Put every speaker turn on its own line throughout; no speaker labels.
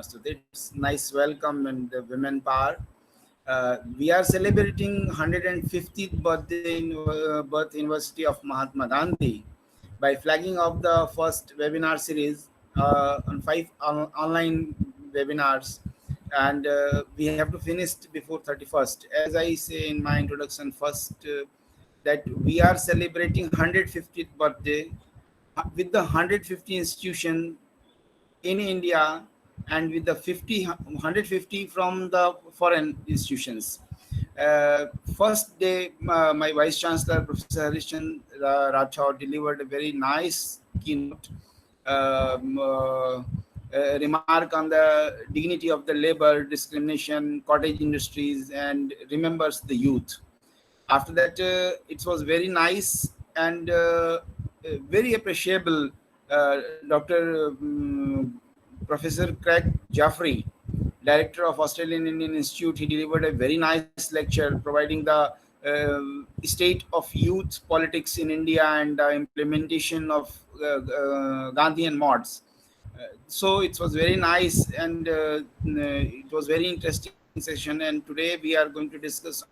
So it's nice welcome and the women power. We are celebrating 150th birth anniversary of Mahatma Gandhi by flagging off the first webinar series on five online webinars, and we have to finish before 31st. As I say in my introduction, first that we are celebrating 150th birthday with the 150 institution in India and with the 150 from the foreign institutions. First day, my Vice Chancellor, Professor Harishchandra Rathod, delivered a very nice keynote remark on the dignity of the labor, discrimination, cottage industries, and remembers the youth. After that, it was very nice and very appreciable. Dr. Professor Craig Jaffrey, director of Australian Indian Institute, he delivered a very nice lecture providing the state of youth politics in India and the implementation of Gandhian mods. So it was very nice and it was very interesting session. And today we are going to discuss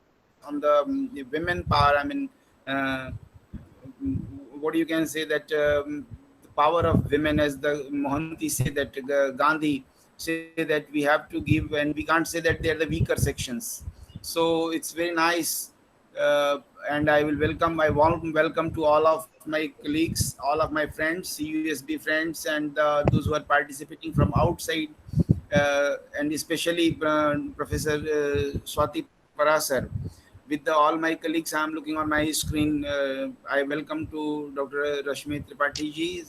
on the women power. I mean, uh, what you can say that the power of women, as the Mohanty say that Gandhi say that we have to give, and we can't say that they are the weaker sections. So it's very nice, and I will welcome, I warm welcome to all of my colleagues, all of my friends, CUSB friends, and those who are participating from outside, and especially Professor Swati Parashar. With all my colleagues, I am looking on my screen. I welcome to Dr. Rashmi Tripathi ji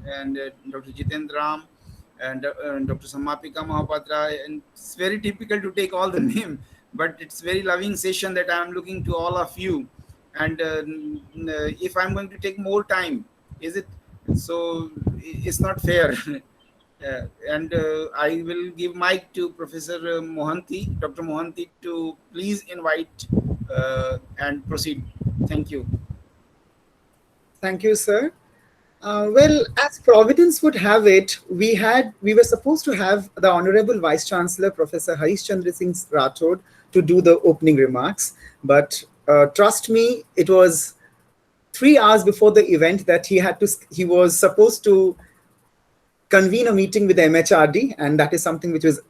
and Dr. Jitendra Ram and Dr. Samapika Mahapatra. And it's very typical to take all the name, but it's very loving session that I am looking to all of you. And if I'm going to take more time, is it so? It's not fair. And I will give mic to Professor Mohanty, Dr. Mohanty, to please invite and proceed. Thank you.
Thank you, sir. Well, as Providence would have it, we were supposed to have the Honorable Vice Chancellor, Professor Harishchandra Singh Rathod, to do the opening remarks. But trust me, it was 3 hours before the event that he was supposed to convene a meeting with the MHRD, and that is something which was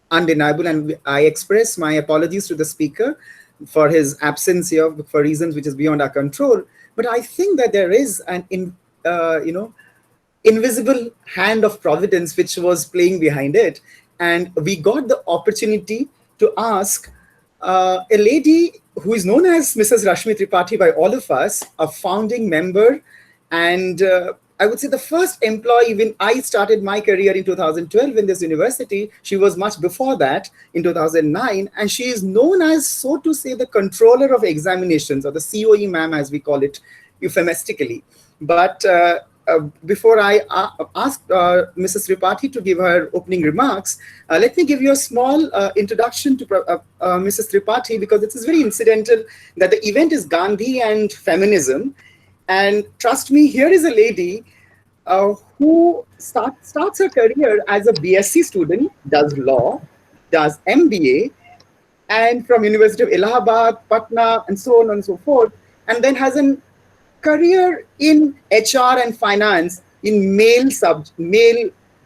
undeniable. And I express my apologies to the speaker for his absence here for reasons which is beyond our control. But I think that there is an invisible hand of Providence which was playing behind it, and we got the opportunity to ask a lady who is known as Mrs. Rashmi Tripathi by all of us, a founding member, and I would say the first employee when I started my career in 2012 in this university. She was much before that in 2009, and she is known as, so to say, the controller of examinations, or the COE ma'am as we call it euphemistically. But before I ask Mrs. Tripathi to give her opening remarks, let me give you a small introduction to Mrs. Tripathi, because it is very incidental that the event is Gandhi and feminism. And trust me, here is a lady who starts her career as a BSc student, does law, does MBA, and from University of Allahabad, Patna, and so on and so forth, and then has a career in HR and finance in male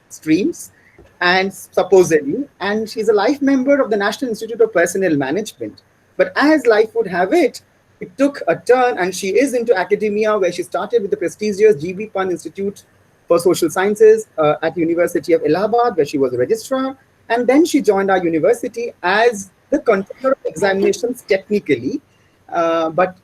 streams, and supposedly, and she's a life member of the National Institute of Personnel Management. But as life would have it, it took a turn, and she is into academia, where she started with the prestigious G.B. Pant Institute for Social Sciences at University of Allahabad, where she was a registrar, and then she joined our university as the controller of examinations technically. But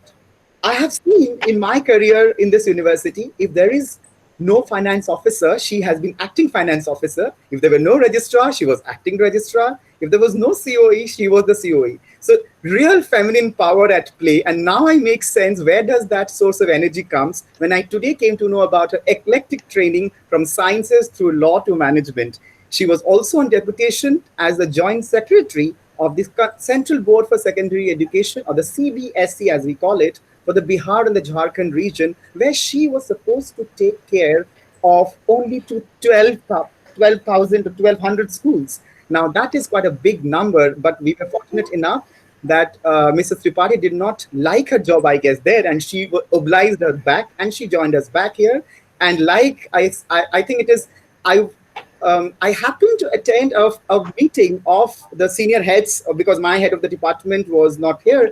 I have seen in my career in this university, if there is no finance officer, she has been acting finance officer. If there were no registrar, she was acting registrar. If there was no COE, she was the COE. So real feminine power at play. And now I make sense, where does that source of energy comes when I today came to know about her eclectic training from sciences through law to management. She was also on deputation as the joint secretary of the Central Board for Secondary Education, or the CBSE as we call it, for the Bihar and the Jharkhand region, where she was supposed to take care of only 12 12,000 to 1,200 schools. Now, that is quite a big number, but we were fortunate enough that Mrs. Tripathi did not like her job, I guess, there, and she obliged her back, and she joined us back here. And like I think it is, I happened to attend a meeting of the senior heads because my head of the department was not here,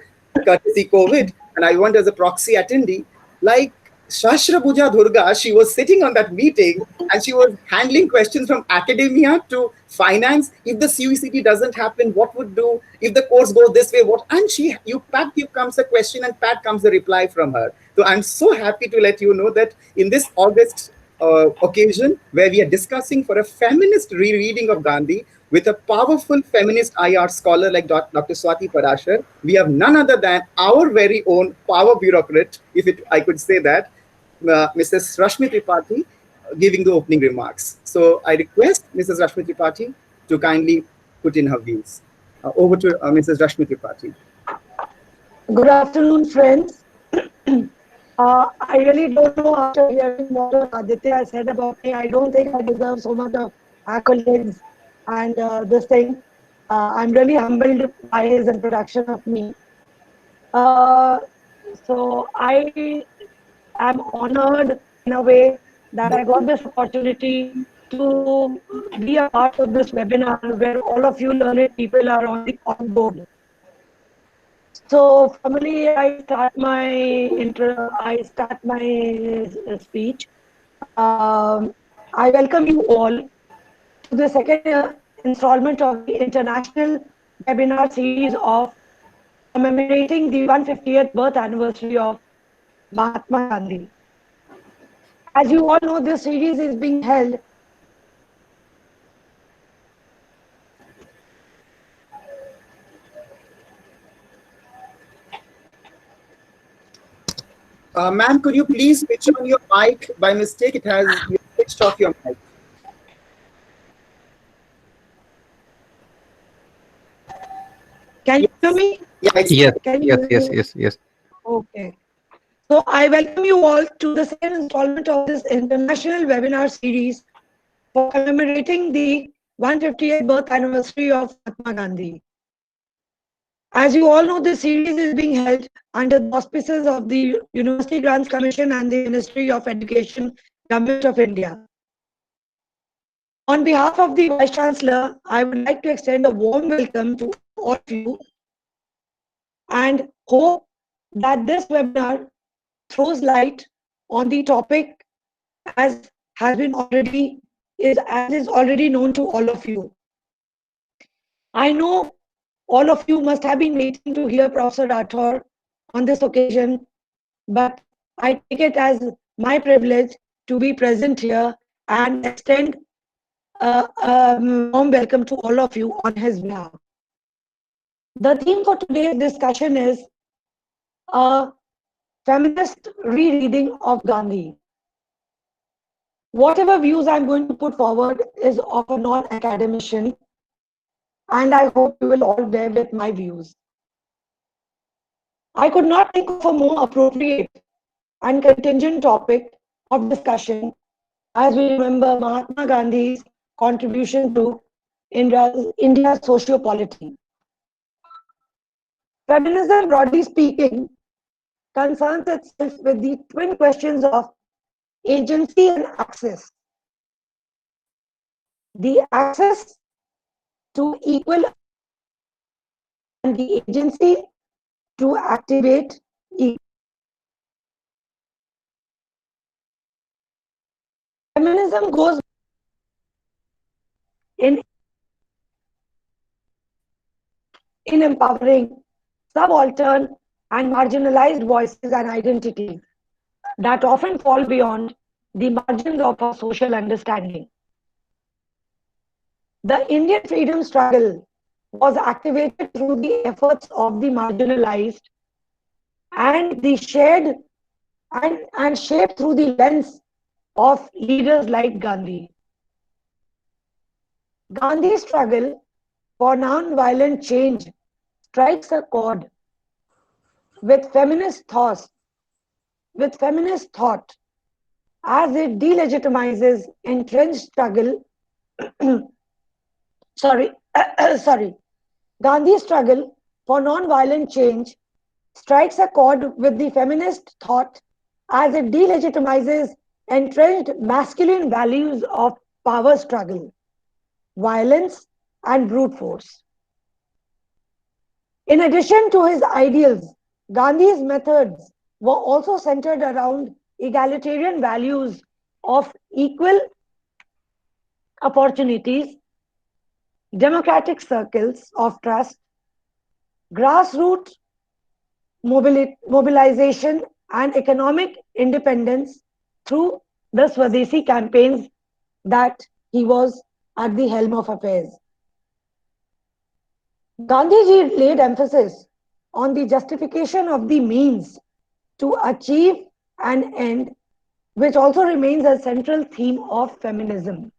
courtesy COVID, and I went as a proxy attendee. Like Shashra Puja Durga, she was sitting on that meeting and she was handling questions from academia to finance. If the CUCT doesn't happen, what would do? If the course goes this way, what? And you comes a question and pat comes a reply from her. So I'm so happy to let you know that in this August occasion where we are discussing for a feminist rereading of Gandhi with a powerful feminist IR scholar like Dr. Swati Parashar, we have none other than our very own power bureaucrat, I could say that, Mrs. Rashmi Tripathi, giving the opening remarks. So I request Mrs. Rashmi Tripathi to kindly put in her views. Over to Mrs. Rashmi Tripathi.
Good afternoon, friends. I really don't know, after hearing what Aditya said about me, I don't think I deserve so much of accolades and this thing. I'm really humbled by his introduction of me. So I am honored in a way that I got this opportunity to be a part of this webinar where all of you learned people are on board. So formally, I start my speech. I welcome you all to the second installment of the international webinar series of commemorating the 150th birth anniversary of Mahatma Gandhi. As you all know, this series is being held
Ma'am, could you please switch on your mic? By mistake, you switched off your mic.
Can you hear me?
Yes.
Okay. So I welcome you all to the second installment of this international webinar series for commemorating the 150th birth anniversary of Mahatma Gandhi. As you all know, this series is being held under the auspices of the University Grants Commission and the Ministry of Education, Government of India. On behalf of the Vice Chancellor, I would like to extend a warm welcome to all of you and hope that this webinar throws light on the topic as is already known to all of you. I know all of you must have been waiting to hear Professor Rathore on this occasion, but I take it as my privilege to be present here and extend a warm welcome to all of you on his behalf. The theme for today's discussion is a feminist rereading of Gandhi. Whatever views I'm going to put forward is of a non-academician, and I hope you will all bear with my views. I could not think of a more appropriate and contingent topic of discussion as we remember Mahatma Gandhi's contribution to India's socio-polity. Feminism, broadly speaking, concerns itself with the twin questions of agency and access. The access to equal and the agency to activate equal. Feminism goes in empowering subaltern and marginalized voices and identities that often fall beyond the margins of our social understanding. The Indian freedom struggle was activated through the efforts of the marginalized and the shared and shaped through the lens of leaders like Gandhi. Gandhi's struggle for non-violent change strikes a chord with feminist thought as it delegitimizes entrenched struggle sorry, sorry. Gandhi's struggle for non-violent change strikes a chord with the feminist thought as it delegitimizes entrenched masculine values of power struggle, violence, and brute force. In addition to his ideals, Gandhi's methods were also centered around egalitarian values of equal opportunities, democratic circles of trust, grassroots mobilization, and economic independence through the Swadeshi campaigns that he was at the helm of affairs. Gandhiji laid emphasis on the justification of the means to achieve an end, which also remains a central theme of feminism.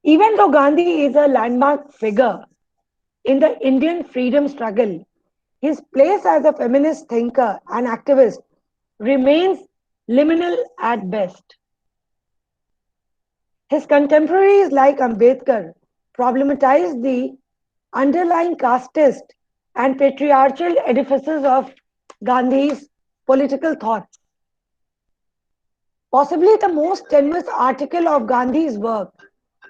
Even though Gandhi is a landmark figure in the Indian freedom struggle, his place as a feminist thinker and activist remains liminal at best. His contemporaries like Ambedkar problematized the underlying casteist and patriarchal edifices of Gandhi's political thoughts. Possibly the most tenuous article of Gandhi's work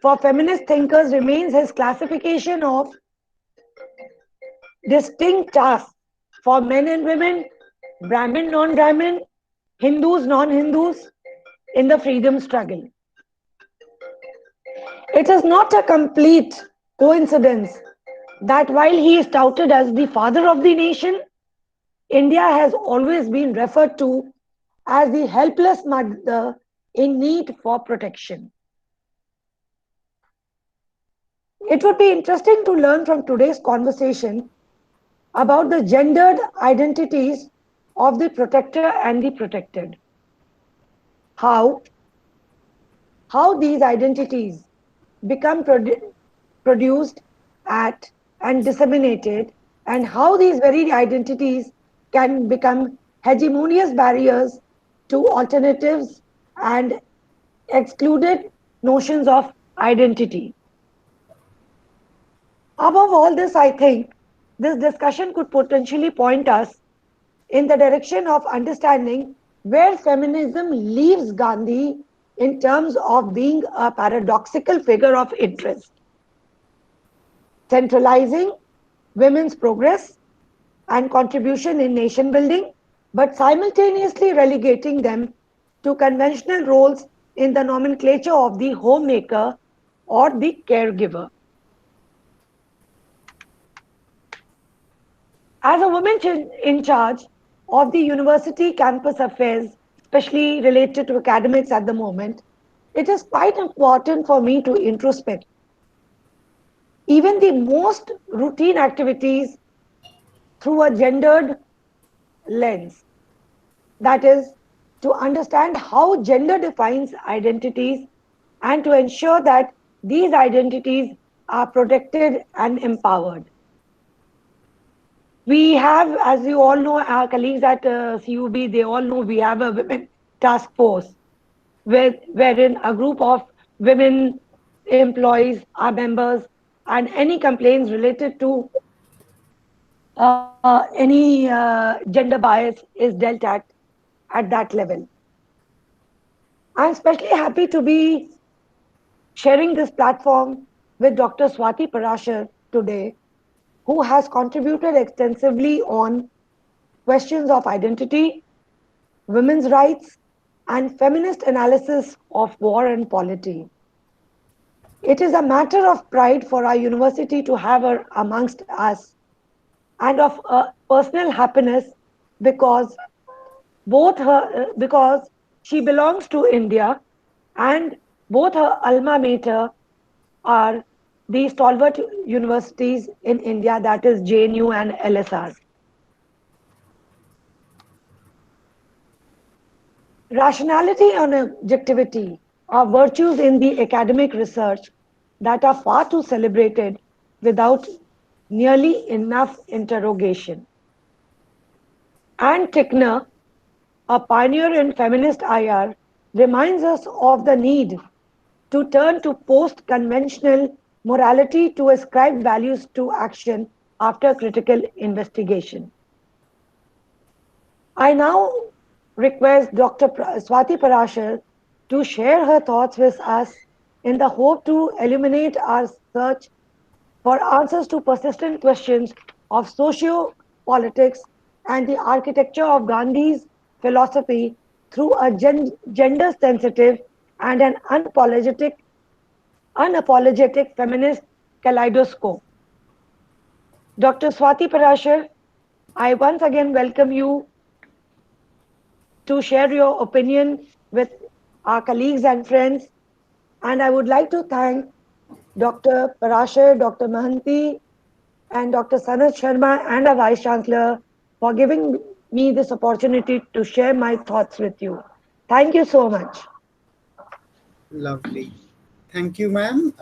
for feminist thinkers remains his classification of distinct tasks for men and women, Brahmin, non-Brahmin, Hindus, non-Hindus in the freedom struggle. It is not a complete coincidence that while he is touted as the father of the nation, India has always been referred to as the helpless mother in need for protection. It would be interesting to learn from today's conversation about the gendered identities of the protector and the protected. How these identities become produced at and disseminated, and how these very identities can become hegemonious barriers to alternatives and excluded notions of identity. Above all this, I think this discussion could potentially point us in the direction of understanding where feminism leaves Gandhi in terms of being a paradoxical figure of interest, centralizing women's progress and contribution in nation building, but simultaneously relegating them to conventional roles in the nomenclature of the homemaker or the caregiver. As a woman in charge of the university campus affairs, especially related to academics at the moment, it is quite important for me to introspect even the most routine activities through a gendered lens. That is, to understand how gender defines identities and to ensure that these identities are protected and empowered. We have, as you all know, our colleagues at CUB, they all know we have a women task force wherein a group of women employees are members, and any complaints related to any gender bias is dealt at that level. I'm especially happy to be sharing this platform with Dr. Swati Parashar today, who has contributed extensively on questions of identity, women's rights, and feminist analysis of war and polity. It is a matter of pride for our university to have her amongst us, and of personal happiness because because she belongs to India, and both her alma mater are the stalwart universities in India, that is JNU and LSR. Rationality and objectivity are virtues in the academic research that are far too celebrated without nearly enough interrogation. Anne Tickner, a pioneer in feminist IR, reminds us of the need to turn to post-conventional morality to ascribe values to action after critical investigation. I now request Dr. Swati Parashar to share her thoughts with us in the hope to illuminate our search for answers to persistent questions of socio-politics and the architecture of Gandhi's philosophy through a gender-sensitive and an unapologetic feminist kaleidoscope. Dr. Swati Parashar, I once again welcome you to share your opinion with our colleagues and friends. And I would like to thank Dr. Parashar, Dr. Mohanty, and Dr. Sanat Sharma and our Vice Chancellor for giving me this opportunity to share my thoughts with you. Thank you so much.
Lovely. Thank you, ma'am.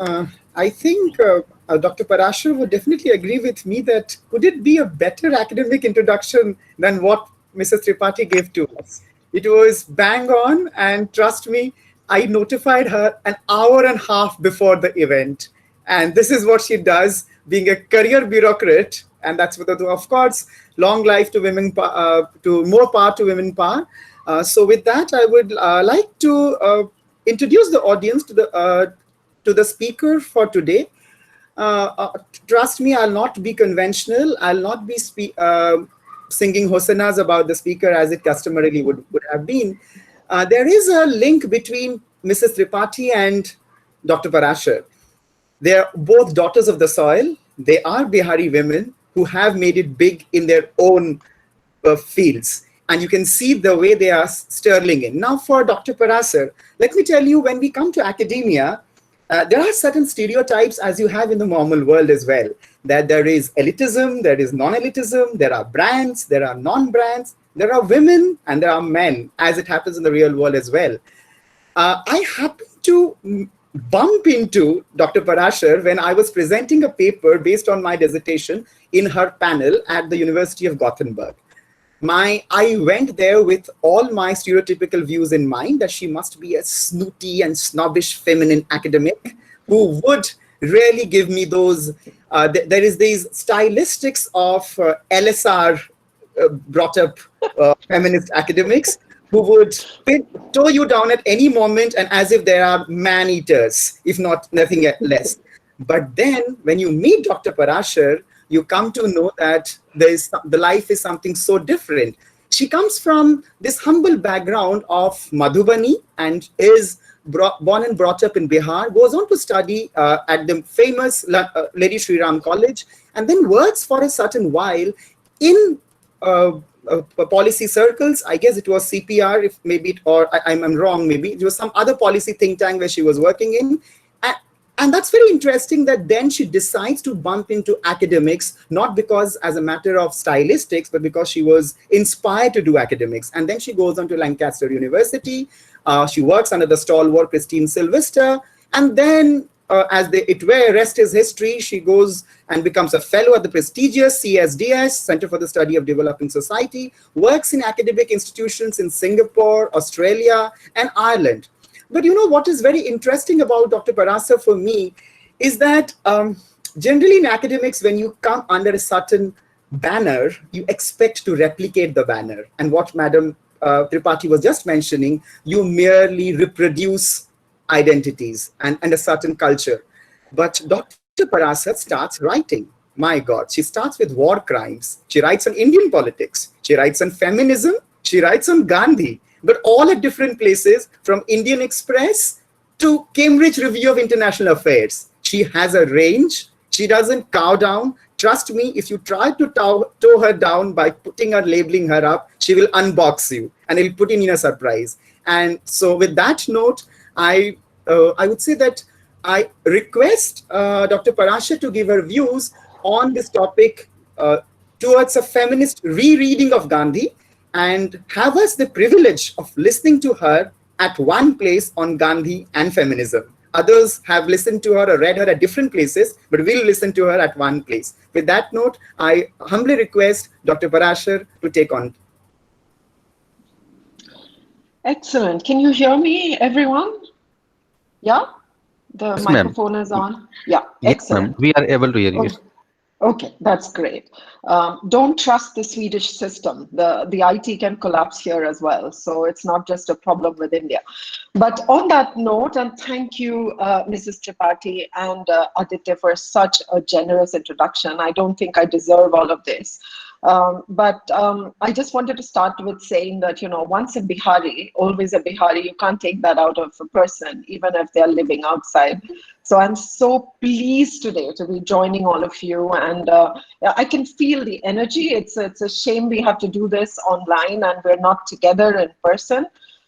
I think Dr. Parashar would definitely agree with me that could it be a better academic introduction than what Mrs. Tripathi gave to us? It was bang on, and trust me, I notified her an hour and a half before the event. And this is what she does, being a career bureaucrat. And that's what, of course, long life to women, to more power to women power. So with that, I would like to introduce the audience to the speaker for today. Trust me, I'll not be conventional. I'll not be singing hosanas about the speaker as it customarily would have been. There is a link between Mrs. Tripathi and Dr. Parashar. They are both daughters of the soil. They are Bihari women who have made it big in their own fields. And you can see the way they are sterling in. Now for Dr. Parashar, let me tell you, when we come to academia, there are certain stereotypes, as you have in the normal world as well, that there is elitism, there is non-elitism, there are brands, there are non-brands, there are women, and there are men, as it happens in the real world as well. I happened to bump into Dr. Parashar when I was presenting a paper based on my dissertation in her panel at the University of Gothenburg. I went there with all my stereotypical views in mind, that she must be a snooty and snobbish feminine academic who would really give me those, there is these stylistics of LSR brought up feminist academics who would tow you down at any moment, and as if they are man-eaters, if not nothing less. But then when you meet Dr. Parashar, you come to know that the life is something so different. She comes from this humble background of Madhubani and is born and brought up in Bihar, goes on to study at the famous Lady Shri Ram College, and then works for a certain while in policy circles. I guess it was CPR, if maybe, or I'm wrong, maybe it was some other policy think tank where she was working in. And that's very interesting that then she decides to bump into academics, not because as a matter of stylistics, but because she was inspired to do academics. And then she goes on to Lancaster University. She works under the stalwart Christine Sylvester. And then rest is history, she goes and becomes a fellow at the prestigious CSDS, Center for the Study of Developing Society, works in academic institutions in Singapore, Australia, and Ireland. But you know what is very interesting about Dr. Parashar for me is that generally in academics, when you come under a certain banner, you expect to replicate the banner. And what Madam Tripathi was just mentioning, you merely reproduce identities and a certain culture. But Dr. Parashar starts writing. My God, she starts with war crimes. She writes on Indian politics. She writes on feminism. She writes on Gandhi. But all at different places, from Indian Express to Cambridge Review of International Affairs. She has a range. She doesn't cow down. Trust me, if you try to tow her down by putting her, labeling her up, she will unbox you and it'll put in a surprise. And so with that note, I would say that I request Dr. Parashar to give her views on this topic towards a feminist rereading of Gandhi, and have us the privilege of listening to her at one place on Gandhi and feminism. Others have listened to her or read her at different places, but we'll listen to her at one place. With that note, I humbly request Dr. Parashar to take on.
Excellent. Can you hear me, everyone? Yeah? The
Yes, ma'am.
microphone is on. Yeah,
Yes, ma'am.
excellent.
We are able to hear you.
Oh, okay, that's great. Don't trust the Swedish system. The IT can collapse here as well. So it's not just a problem with India. But on that note, and thank you, Mrs. Tripathi and Aditya, for such a generous introduction. I don't think I deserve all of this. But I just wanted to start with saying that, once a Bihari, always a Bihari. You can't take that out of a person, even if they're living outside. So I'm so pleased today to be joining all of you, and I can feel the energy. It's a shame we have to do this online and we're not together in person.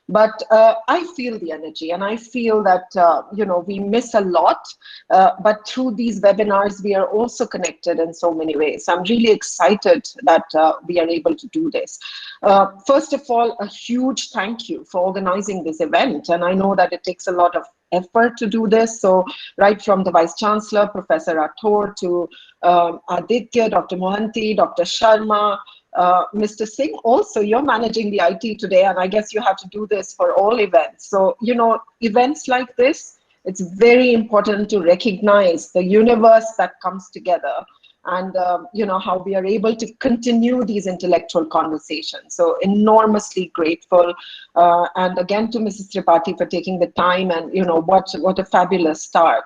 But I feel the energy, and I feel that we miss a lot. But through these webinars, we are also connected in so many ways. I'm really excited that we are able to do this. First of all, a huge thank you for organizing this event, and I know that it takes a lot of effort to do this. So right from the Vice Chancellor, Professor Rathore, to Aditya, Dr. Mohanty, Dr. Sharma, Mr. Singh, also you're managing the IT today, and I guess you have to do this for all events. So, events like this, it's very important to recognize the universe that comes together, and how we are able to continue these intellectual conversations. So enormously grateful, and again to Mrs. Tripathi for taking the time, and what a fabulous start.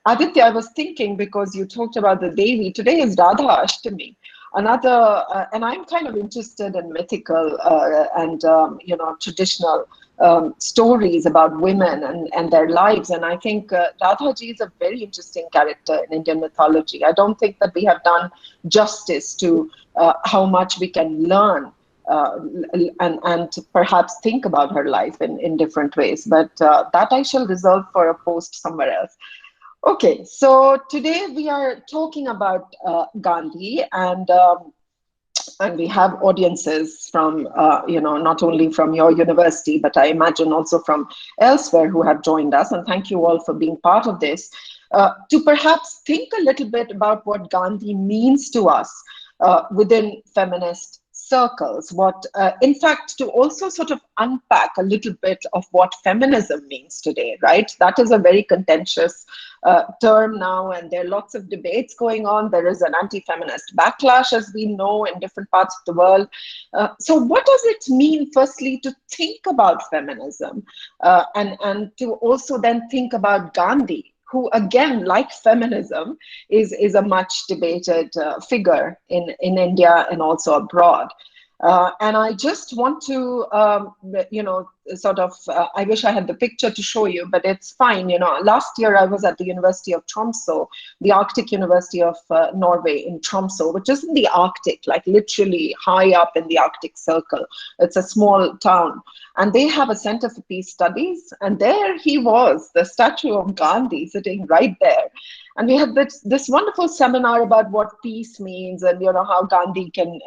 Aditya, I was thinking, because you talked about the Devi, today is Radha Ashtami. Another, and I'm kind of interested in mythical and traditional stories about women and their lives. And I think Radhaji is a very interesting character in Indian mythology. I don't think that we have done justice to how much we can learn and perhaps think about her life in different ways. But that I shall reserve for a post somewhere else. Okay, so today we are talking about Gandhi, and we have audiences from, not only from your university, but I imagine also from elsewhere who have joined us. And thank you all for being part of this, to perhaps think a little bit about what Gandhi means to us within feminist circles. In fact, to also sort of unpack a little bit of what feminism means today, right? That is a very contentious term now, and there are lots of debates going on. There is an anti-feminist backlash, as we know, in different parts of the world. So what does it mean, firstly, to think about feminism, and to also then think about Gandhi, who, again, like feminism, is a much debated figure in India and also abroad. And I just want to, I wish I had the picture to show you, but it's fine. Last year I was at the University of Tromsø, the Arctic University of Norway in Tromsø, which is in the Arctic, like literally high up in the Arctic Circle. It's a small town. And they have a Center for Peace Studies. And there he was, the statue of Gandhi sitting right there. And we had this wonderful seminar about what peace means, and how Gandhi can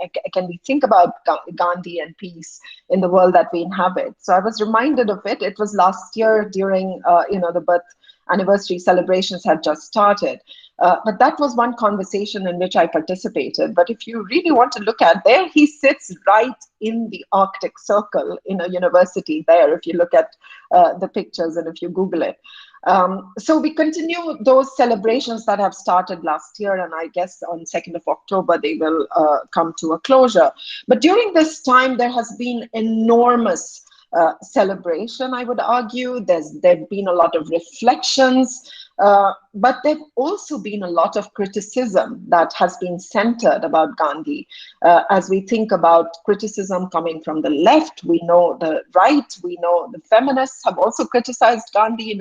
we think about Gandhi and peace in the world that we inhabit. So I was reminded of it. It was last year during the birth anniversary celebrations had just started. But that was one conversation in which I participated. But if you really want to look at, there he sits right in the Arctic Circle in a university there, if you look at the pictures and if you Google it. So we continue those celebrations that have started last year, and I guess on 2nd of October they will come to a closure. But during this time, there has been enormous celebration, I would argue. There've been a lot of reflections, but there've also been a lot of criticism that has been centered about Gandhi. As we think about criticism coming from the left, we know the right, we know the feminists have also criticized Gandhi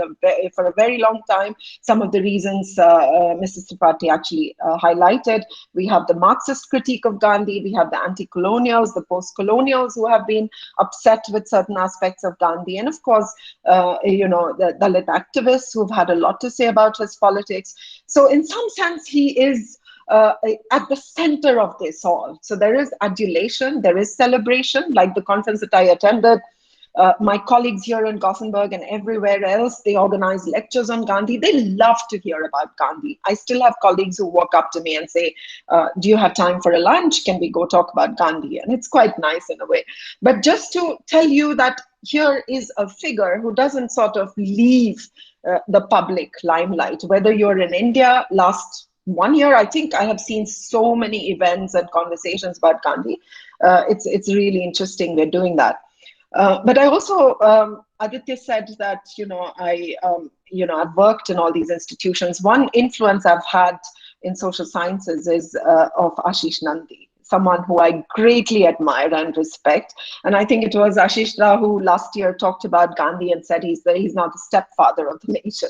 for a very long time. Some of the reasons Mrs. Tripathi actually highlighted. We have the Marxist critique of Gandhi, we have the anti-colonials, the post-colonials who have been upset with certain aspects of Gandhi, and of course, the Dalit activists who've had a lot to say about his politics. So in some sense, he is at the center of this all. So there is adulation, there is celebration, like the conference that I attended. My colleagues here in Gothenburg and everywhere else, they organize lectures on Gandhi. They love to hear about Gandhi. I still have colleagues who walk up to me and say, do you have time for a lunch? Can we go talk about Gandhi? And it's quite nice in a way. But just to tell you that here is a figure who doesn't sort of leave the public limelight. Whether you're in India, last 1 year, I think I have seen so many events and conversations about Gandhi. It's really interesting we're doing that. But I also, Aditya said that, I've worked in all these institutions. One influence I've had in social sciences is of Ashish Nandi, someone who I greatly admire and respect. And I think it was Ashish Rao who last year talked about Gandhi and said he's not the stepfather of the nation.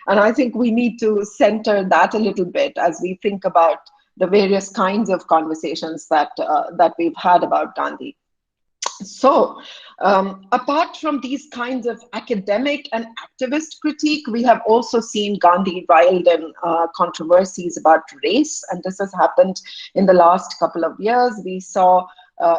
And I think we need to center that a little bit as we think about the various kinds of conversations that we've had about Gandhi. So, apart from these kinds of academic and activist critique, we have also seen Gandhi riled in controversies about race, and this has happened in the last couple of years. We saw,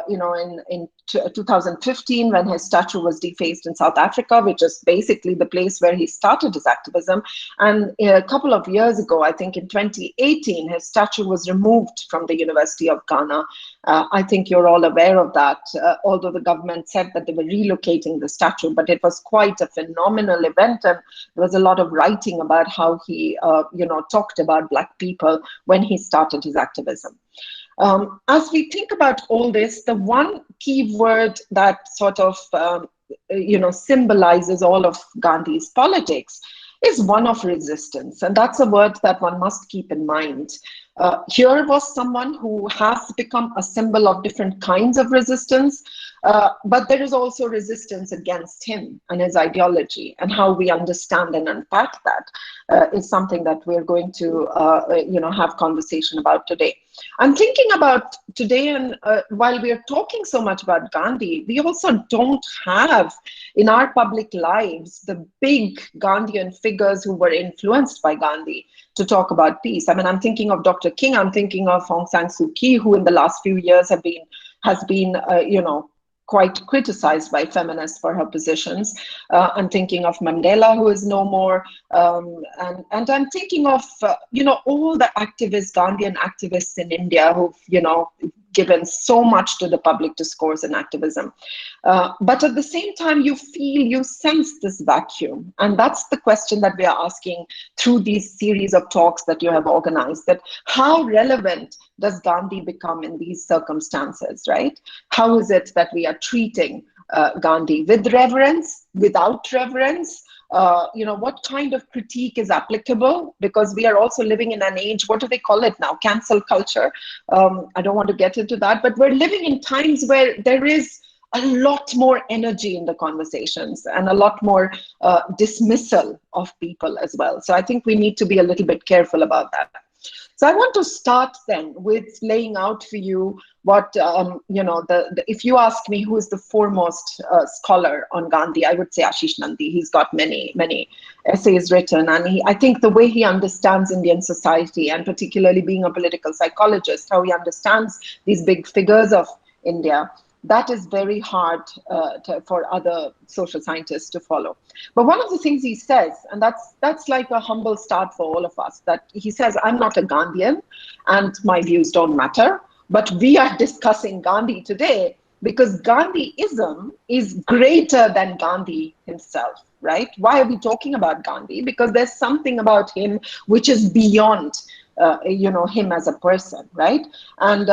in 2015, when his statue was defaced in South Africa, which is basically the place where he started his activism. And a couple of years ago, I think in 2018, his statue was removed from the University of Ghana. I think you're all aware of that, although the government said that they were relocating the statue, but it was quite a phenomenal event, and there was a lot of writing about how he, talked about Black people when he started his activism. As we think about all this, the one key word that sort of, symbolizes all of Gandhi's politics is one of resistance. And that's a word that one must keep in mind. Here was someone who has become a symbol of different kinds of resistance, but there is also resistance against him and his ideology, and how we understand and unpack that is something that we're going to, have conversation about today. I'm thinking about today, and while we are talking so much about Gandhi, we also don't have in our public lives the big Gandhian figures who were influenced by Gandhi to talk about peace. I mean, I'm thinking of Dr. King, I'm thinking of Aung San Suu Kyi, who in the last few years has been quite criticized by feminists for her positions. I'm thinking of Mandela, who is no more, and I'm thinking of all the activists, Gandhian activists in India, who've given so much to the public discourse and activism. But at the same time, you sense this vacuum. And that's the question that we are asking through these series of talks that you have organized, that how relevant does Gandhi become in these circumstances, right? How is it that we are treating Gandhi with reverence, without reverence? What kind of critique is applicable? Because we are also living in an age, what do they call it now? Cancel culture. I don't want to get into that, but we're living in times where there is a lot more energy in the conversations and a lot more dismissal of people as well. So I think we need to be a little bit careful about that. So I want to start then with laying out for you what, if you ask me who is the foremost scholar on Gandhi, I would say Ashish Nandi. He's got many, many essays written. And I think the way he understands Indian society, and particularly being a political psychologist, how he understands these big figures of India, that is very hard for other social scientists to follow. But one of the things he says, and that's like a humble start for all of us, that he says, I'm not a Gandhian and my views don't matter, but we are discussing Gandhi today because Gandhiism is greater than Gandhi himself, right? Why are we talking about Gandhi? Because there's something about him which is beyond him as a person, right? And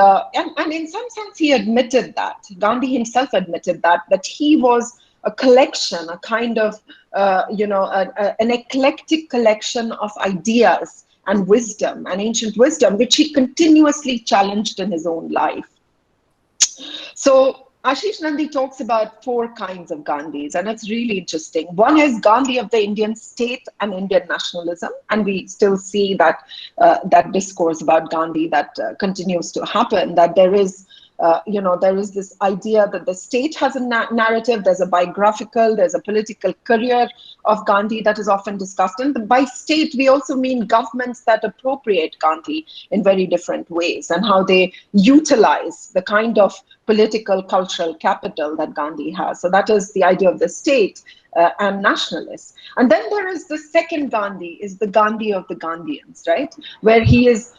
in some sense, he admitted that. Gandhi himself admitted that he was a collection, a kind of, an eclectic collection of ideas and wisdom and ancient wisdom, which he continuously challenged in his own life. So Ashish Nandi talks about 4 kinds of Gandhis, and it's really interesting. One is Gandhi of the Indian state and Indian nationalism, and we still see that that discourse about Gandhi that continues to happen, that there is this idea that the state has a narrative, there's a biographical, there's a political career of Gandhi that is often discussed. And by state, we also mean governments that appropriate Gandhi in very different ways, and how they utilize the kind of political, cultural capital that Gandhi has. So that is the idea of the state and nationalists. And then there is the second Gandhi, is the Gandhi of the Gandhians, right? Where he is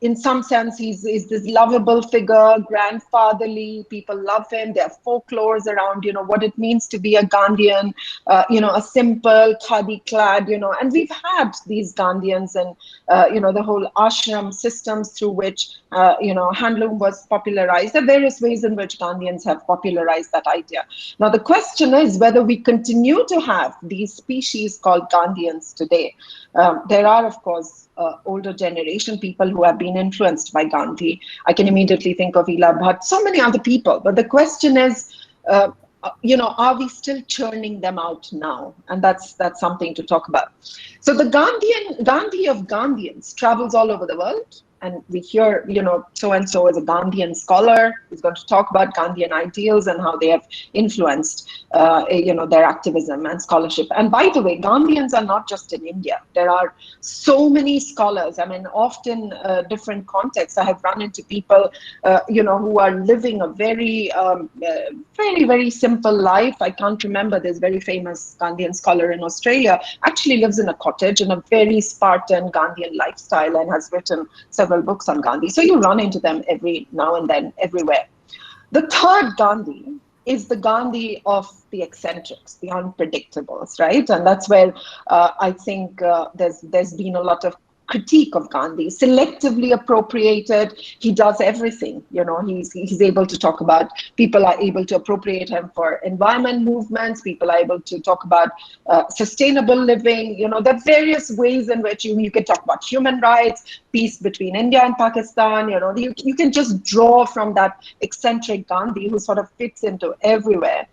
in some sense, he's this lovable figure, grandfatherly. People love him. There are folklores around, what it means to be a Gandhian, a simple khadi clad, and we've had these Gandhians and, the whole ashram systems through which, handloom was popularized. There are various ways in which Gandhians have popularized that idea. Now, the question is whether we continue to have these species called Gandhians today. There are, of course, older generation people who have been influenced by Gandhi. I can immediately think of Ila Bhatt, so many other people. But the question is, are we still churning them out now? And that's something to talk about. So the Gandhi of Gandhians travels all over the world. And we hear, so-and-so is a Gandhian scholar who's going to talk about Gandhian ideals and how they have influenced, their activism and scholarship. And by the way, Gandhians are not just in India. There are so many scholars. I mean, often different contexts. I have run into people, who are living a very, very, very simple life. I can't remember. There's very famous Gandhian scholar in Australia, actually lives in a cottage in a very Spartan Gandhian lifestyle and has written several books on Gandhi. So you run into them every now and then, everywhere. The third Gandhi is the Gandhi of the eccentrics, the unpredictables, right? And that's where I think there's been a lot of critique of Gandhi, selectively appropriated. He does everything. He's able to talk about, people are able to appropriate him for environment movements. People are able to talk about sustainable living. There are various ways in which you can talk about human rights, peace between India and Pakistan. You can just draw from that eccentric Gandhi who sort of fits into everywhere.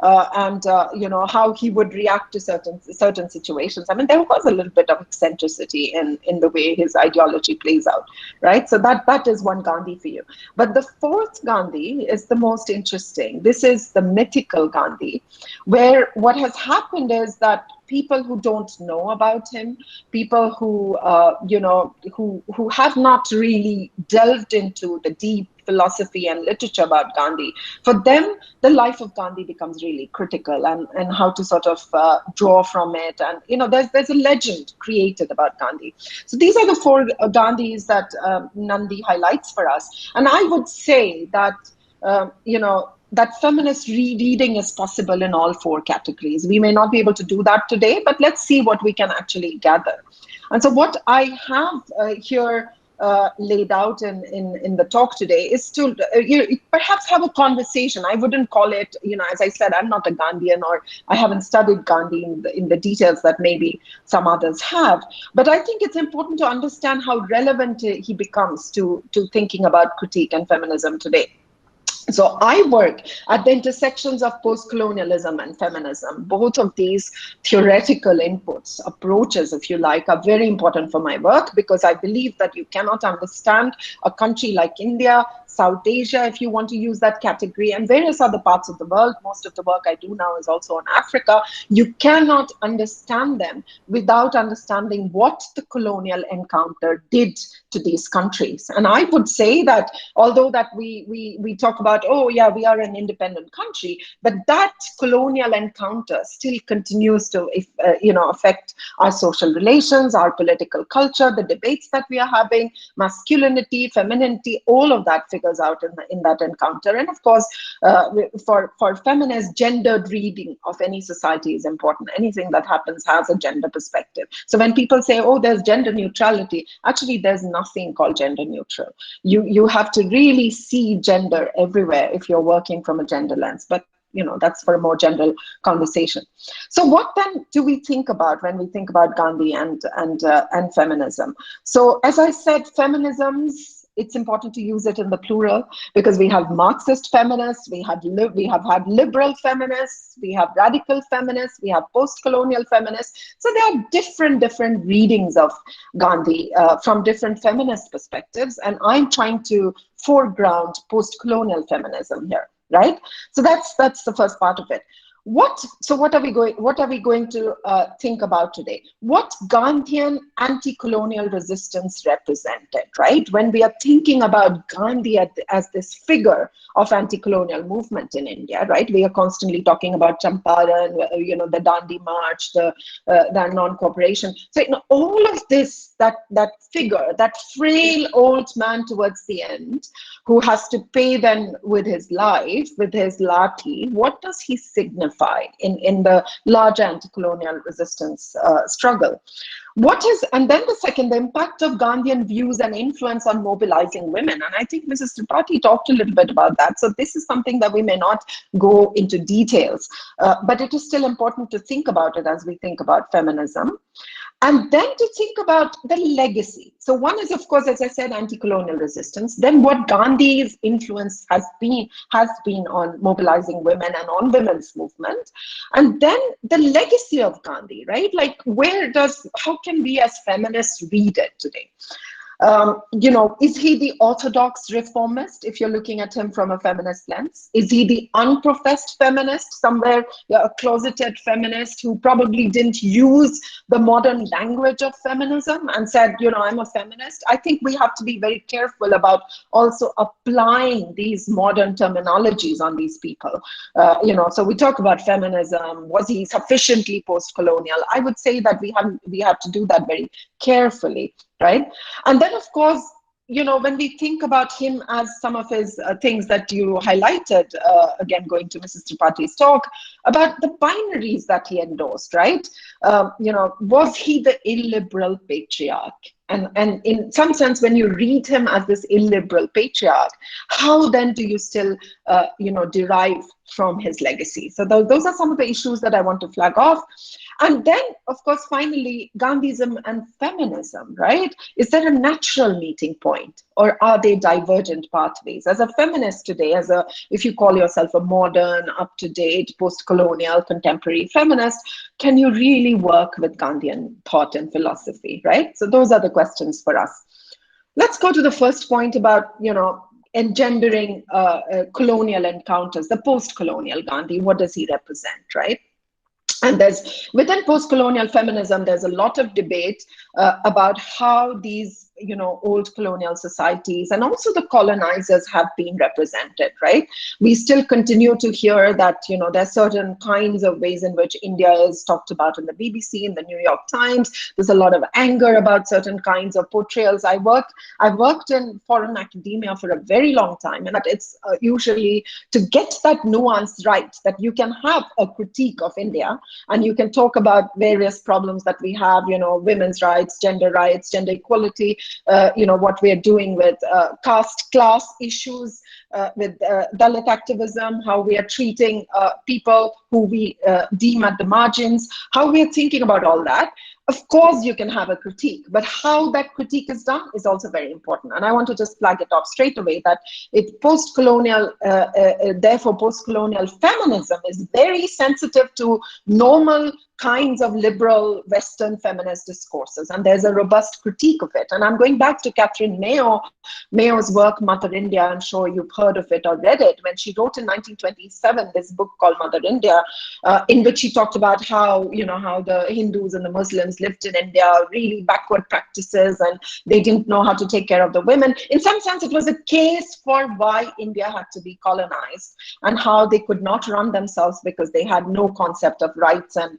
How he would react to certain situations. I mean, there was a little bit of eccentricity in the way his ideology plays out, right? So that is one Gandhi for you. But the fourth Gandhi is the most interesting. This is the mythical Gandhi, where what has happened is that people who don't know about him, people who who have not really delved into the deep philosophy and literature about Gandhi, for them the life of Gandhi becomes really critical, and how to sort of draw from it. And there's a legend created about Gandhi. So these are the four Gandhis that Nandi highlights for us. And I would say that that feminist reading is possible in all four categories. We may not be able to do that today, but let's see what we can actually gather. And so what I have here laid out in the talk today is to perhaps have a conversation. I wouldn't call it, as I said, I'm not a Gandhian, or I haven't studied Gandhi in the details that maybe some others have. But I think it's important to understand how relevant he becomes to thinking about critique and feminism today. So I work at the intersections of post-colonialism and feminism. Both of these theoretical inputs, approaches, if you like, are very important for my work, because I believe that you cannot understand a country like India, South Asia, if you want to use that category, and various other parts of the world. Most of the work I do now is also on Africa. You cannot understand them without understanding what the colonial encounter did to these countries. And I would say that although that we talk about, oh yeah, we are an independent country, but that colonial encounter still continues to affect our social relations, our political culture, the debates that we are having, masculinity, femininity, all of that figures out in that encounter. And of course, for feminists, gendered reading of any society is important. Anything that happens has a gender perspective. So when people say, oh, there's gender neutrality, actually there's nothing called gender neutral. You have to really see gender everywhere if you're working from a gender lens. But that's for a more general conversation. So what then do we think about when we think about Gandhi and feminism? So as I said, feminisms, it's important to use it in the plural, because we have Marxist feminists, we have had liberal feminists, we have radical feminists, we have post-colonial feminists. So there are different readings of Gandhi from different feminist perspectives, and I'm trying to foreground post-colonial feminism here, right? So that's the first part of it. What are we going to think about today? What Gandhian anti-colonial resistance represented, right? When we are thinking about Gandhi as this figure of anti-colonial movement in India, right? We are constantly talking about Champaran, the Dandi March, the non-cooperation. So all of this, that figure, that frail old man towards the end, who has to pay then with his life, with his lathi, what does he signify in the larger anti-colonial resistance struggle? And then the second, the impact of Gandhian views and influence on mobilizing women. And I think Mrs. Tripathi talked a little bit about that. So this is something that we may not go into details, but it is still important to think about it as we think about feminism. And then to think about the legacy. So one is, of course, as I said, anti-colonial resistance. Then what Gandhi's influence has been on mobilizing women and on women's movement. And then the legacy of Gandhi, right? Like how can we as feminists read it today? Is he the orthodox reformist, if you're looking at him from a feminist lens? Is he the unprofessed feminist, somewhere a closeted feminist who probably didn't use the modern language of feminism and said, I'm a feminist? I think we have to be very careful about also applying these modern terminologies on these people. So we talk about feminism. Was he sufficiently post-colonial? I would say that we have to do that very carefully. Right. And then, of course, when we think about him as some of his things that you highlighted, again, going to Mrs. Tripathi's talk, about the binaries that he endorsed, right? Was he the illiberal patriarch? And in some sense, when you read him as this illiberal patriarch, how then do you still, derive from his legacy? So those are some of the issues that I want to flag off. And then, of course, finally, Gandhism and feminism, right? Is there a natural meeting point, or are they divergent pathways? As a feminist today, if you call yourself a modern, up-to-date, post-colonial, contemporary feminist, can you really work with Gandhian thought and philosophy, right? So those are the questions for us. Let's go to the first point about, engendering colonial encounters, the post-colonial Gandhi. What does he represent, right? And within post-colonial feminism, there's a lot of debate about how these, old colonial societies and also the colonizers have been represented, right? We still continue to hear that, there's certain kinds of ways in which India is talked about in the BBC, in the New York Times. There's a lot of anger about certain kinds of portrayals. I've worked in foreign academia for a very long time, and that it's usually to get that nuance right, that you can have a critique of India and you can talk about various problems that we have, women's rights, gender equality, what we're doing with caste, class issues, with Dalit activism, how we are treating people who we deem at the margins, how we are thinking about all that. Of course, you can have a critique, but how that critique is done is also very important. And I want to just flag it off straight away that therefore post-colonial feminism is very sensitive to normal kinds of liberal Western feminist discourses, and there's a robust critique of it. And I'm going back to Catherine Mayo's work, Mother India. I'm sure you've heard of it or read it, when she wrote in 1927 this book called Mother India, in which she talked about how the Hindus and the Muslims lived in India, really backward practices, and they didn't know how to take care of the women. In some sense, it was a case for why India had to be colonized and how they could not run themselves because they had no concept of rights and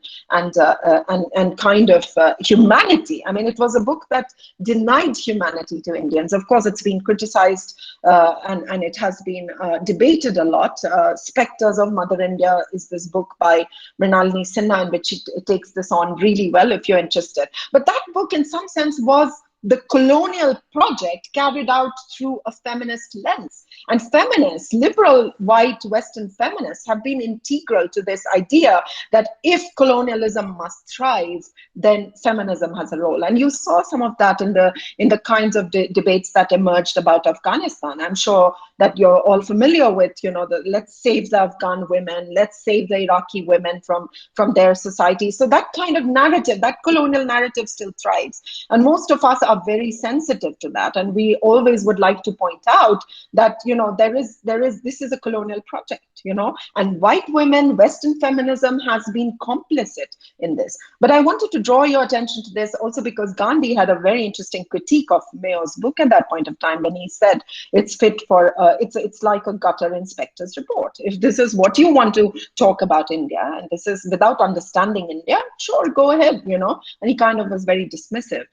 kind of humanity. I mean, it was a book that denied humanity to Indians. Of course, it's been criticized and it has been debated a lot. Spectres of Mother India is this book by Mrinalini Sinha, in which it takes this on really well if you're interested. But that book, in some sense, was the colonial project carried out through a feminist lens. And feminists, liberal, white, Western feminists, have been integral to this idea that if colonialism must thrive, then feminism has a role. And you saw some of that in the kinds of debates that emerged about Afghanistan. I'm sure that you're all familiar with, the let's save the Afghan women, let's save the Iraqi women from their society. So that kind of narrative, that colonial narrative still thrives. And most of us are very sensitive to that, and we always would like to point out that, you know, this is a colonial project, you know, and white women, Western feminism has been complicit in this. But I wanted to draw your attention to this also because Gandhi had a very interesting critique of Mayo's book at that point of time when he said it's fit for it's like a gutter inspector's report. If this is what you want to talk about India, and this is without understanding India, sure, go ahead, you know. And he kind of was very dismissive.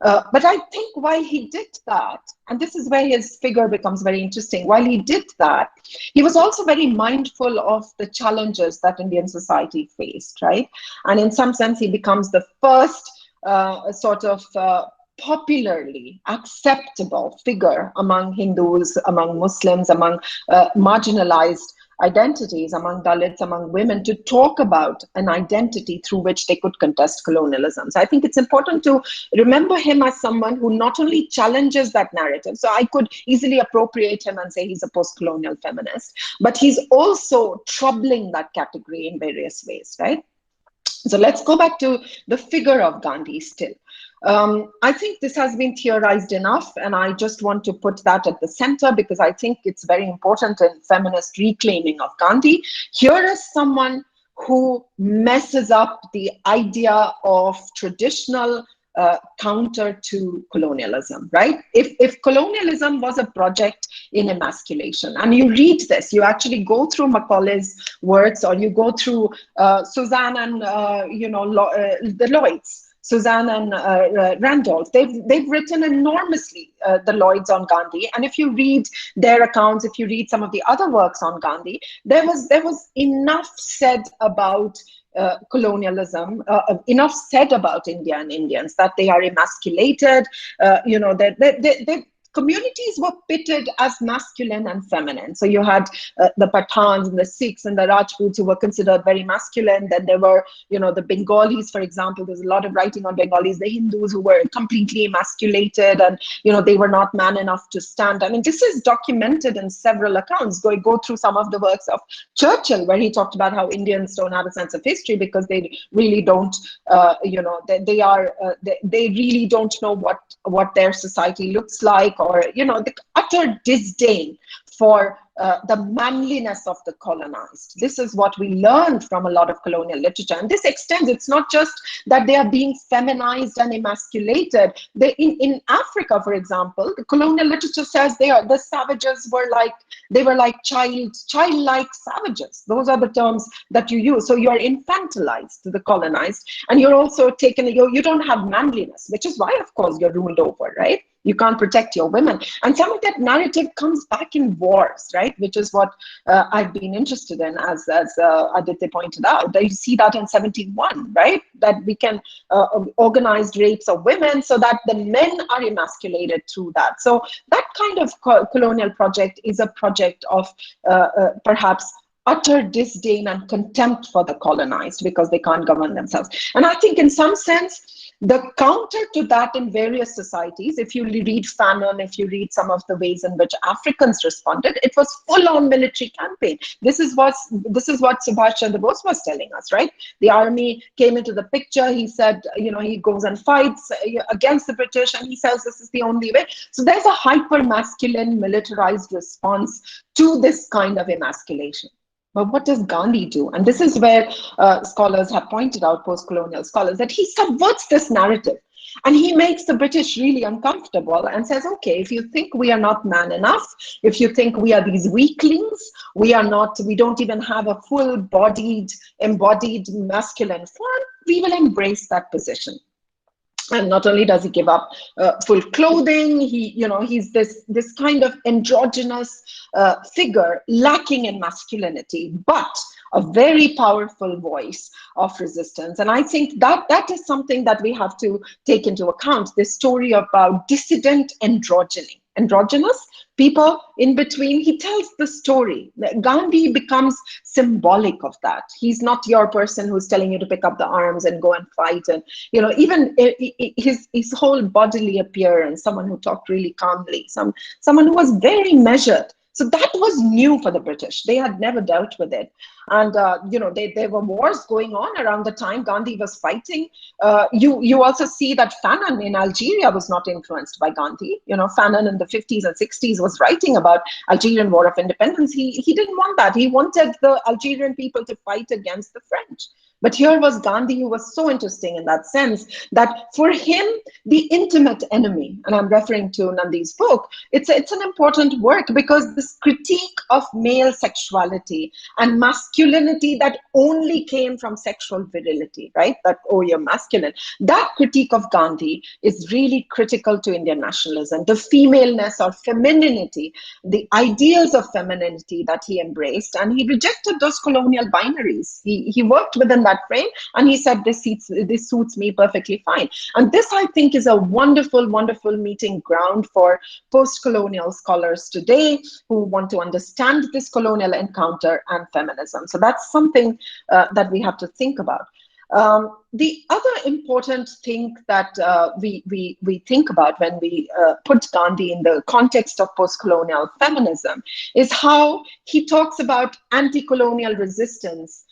But I think while he did that, and this is where his figure becomes very interesting, while he did that, he was also very mindful of the challenges that Indian society faced, right? And in some sense, he becomes the first sort of popularly acceptable figure among Hindus, among Muslims, among marginalized identities, among Dalits, among women, to talk about an identity through which they could contest colonialism. So I think it's important to remember him as someone who not only challenges that narrative, so I could easily appropriate him and say he's a post-colonial feminist, but he's also troubling that category in various ways, right? So let's go back to the figure of Gandhi still. I think this has been theorized enough, and I just want to put that at the center because I think it's very important in feminist reclaiming of Gandhi. Here is someone who messes up the idea of traditional counter to colonialism, right? If colonialism was a project in emasculation, and you read this, you actually go through Macaulay's words, or you go through Suzanne and the Lloyds, Suzanne and Randolph, they've written enormously, the Lloyds, on Gandhi. And if you read their accounts, if you read some of the other works on Gandhi, there was enough said about colonialism, enough said about India and Indians, that they are emasculated, that communities were pitted as masculine and feminine. So you had the Pathans and the Sikhs and the Rajputs who were considered very masculine. Then there were, the Bengalis, for example. There's a lot of writing on Bengalis, the Hindus who were completely emasculated, and, they were not man enough to stand. I mean, this is documented in several accounts. Go through some of the works of Churchill, where he talked about how Indians don't have a sense of history because they really don't, they really don't know what their society looks like, or the utter disdain for the manliness of the colonized. This is what we learned from a lot of colonial literature, and this extends. It's not just that they are being feminized and emasculated. In Africa, for example, the colonial literature says the savages were like childlike savages. Those are the terms that you use. So you are infantilized to the colonized, and you're also taken. You don't have manliness, which is why, of course, you're ruled over, right? You can't protect your women. And some of that narrative comes back in wars, right? Which is what I've been interested in, as Aditya pointed out. You see that in 71, right? That we can organize rapes of women so that the men are emasculated through that. So that kind of colonial project is a project of perhaps utter disdain and contempt for the colonized because they can't govern themselves. And I think in some sense, the counter to that in various societies, if you read Fanon, if you read some of the ways in which Africans responded, it was full-on military campaign. This is what Subhash Chandra Bose was telling us, right? The army came into the picture. He said, he goes and fights against the British, and he says this is the only way. So there's a hyper-masculine militarized response to this kind of emasculation. But what does Gandhi do? And this is where scholars have pointed out, post-colonial scholars, that he subverts this narrative. And he makes the British really uncomfortable and says, okay, if you think we are not man enough, if you think we are these weaklings, we don't even have a full-bodied, embodied masculine form, we will embrace that position. And not only does he give up full clothing, he's this kind of androgynous figure lacking in masculinity, but a very powerful voice of resistance. And I think that is something that we have to take into account, this story about dissident androgyny. Androgynous people in between, he tells the story. Gandhi becomes symbolic of that. He's not your person who's telling you to pick up the arms and go and fight. And, even his whole bodily appearance, someone who talked really calmly, someone who was very measured. So that was new for the British. They had never dealt with it. And, there were wars going on around the time Gandhi was fighting. You also see that Fanon in Algeria was not influenced by Gandhi. Fanon in the 50s and 60s was writing about Algerian War of Independence. He didn't want that. He wanted the Algerian people to fight against the French. But here was Gandhi, who was so interesting in that sense that for him, the intimate enemy, and I'm referring to Nandi's book, it's an important work because this critique of male sexuality and masculinity that only came from sexual virility, right? That, oh, you're masculine. That critique of Gandhi is really critical to Indian nationalism. The femaleness or femininity, the ideals of femininity that he embraced, and he rejected those colonial binaries. He worked within that frame, and he said, this suits me perfectly fine. And this, I think, is a wonderful, wonderful meeting ground for post-colonial scholars today who want to understand this colonial encounter and feminism. So that's something that we have to think about. The other important thing that we think about when we put Gandhi in the context of post-colonial feminism is how he talks about anti-colonial resistance.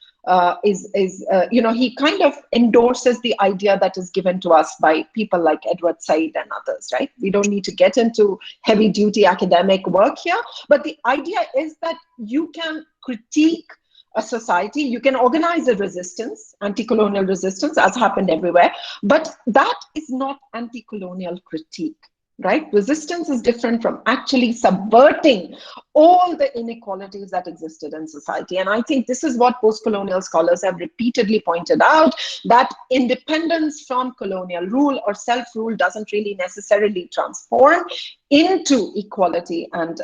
He kind of endorses the idea that is given to us by people like Edward Said and others, right? We don't need to get into heavy-duty academic work here, but the idea is that you can critique a society, you can organize a resistance, anti-colonial resistance, as happened everywhere, but that is not anti-colonial critique. Right? Resistance is different from actually subverting all the inequalities that existed in society. And I think this is what post-colonial scholars have repeatedly pointed out, that independence from colonial rule or self-rule doesn't really necessarily transform into equality and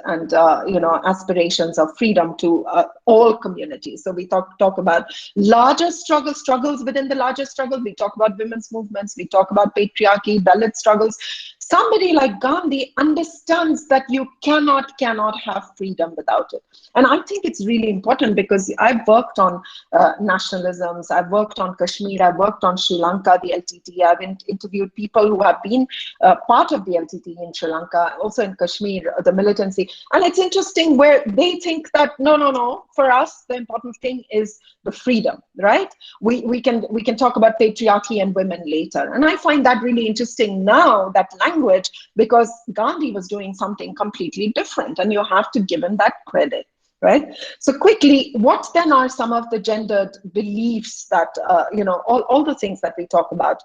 aspirations of freedom to all communities. So we talk about larger struggles within the larger struggle. We talk about women's movements. We talk about patriarchy, Dalit struggles. Somebody like Gandhi understands that you cannot have freedom without it. And I think it's really important because I've worked on nationalisms, I've worked on Kashmir, I've worked on Sri Lanka, the LTT, I've interviewed people who have been part of the LTT in Sri Lanka, also in Kashmir, the militancy. And it's interesting where they think that, no, for us, the important thing is the freedom, right? We can talk about patriarchy and women later. And I find that really interesting now, that language, because Gandhi was doing something completely different, and you have to give him that credit, right? So quickly, what then are some of the gendered beliefs that, all the things that we talk about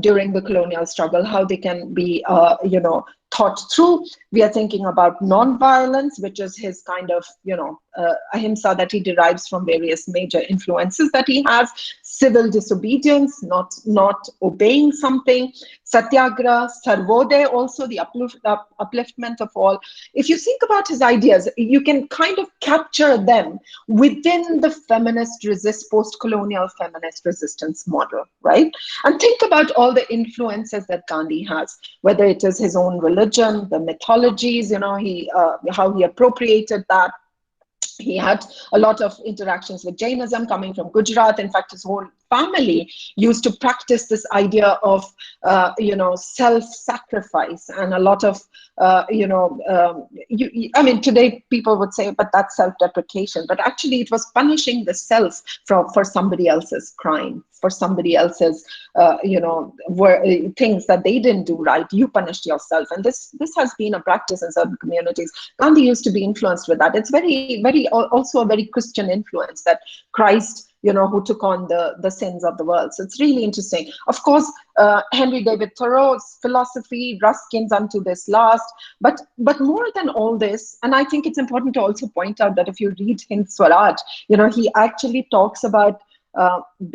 during the colonial struggle, how they can be, thought through? We are thinking about non-violence, which is his kind of, ahimsa that he derives from various major influences that he has, civil disobedience, not obeying something, satyagraha, sarvodaya, also the upliftment of all. If you think about his ideas, you can kind of capture them within the post-colonial feminist resistance model, right? And think about all the influences that Gandhi has, whether it is his own religion, the mythologies, how he appropriated that. He had a lot of interactions with Jainism coming from Gujarat. In fact, his whole family used to practice this idea of, self-sacrifice, and a lot of, today people would say, but that's self-deprecation. But actually, it was punishing the self for somebody else's crime, for somebody else's, things that they didn't do right. You punished yourself, and this has been a practice in certain communities. Gandhi used to be influenced with that. It's also a very Christian influence, that Christ, who took on the sins of the world. So it's really interesting. Of course, Henry David Thoreau's philosophy, Ruskin's Unto This Last, but more than all this, and I think it's important to also point out that if you read Hind Swaraj, he actually talks about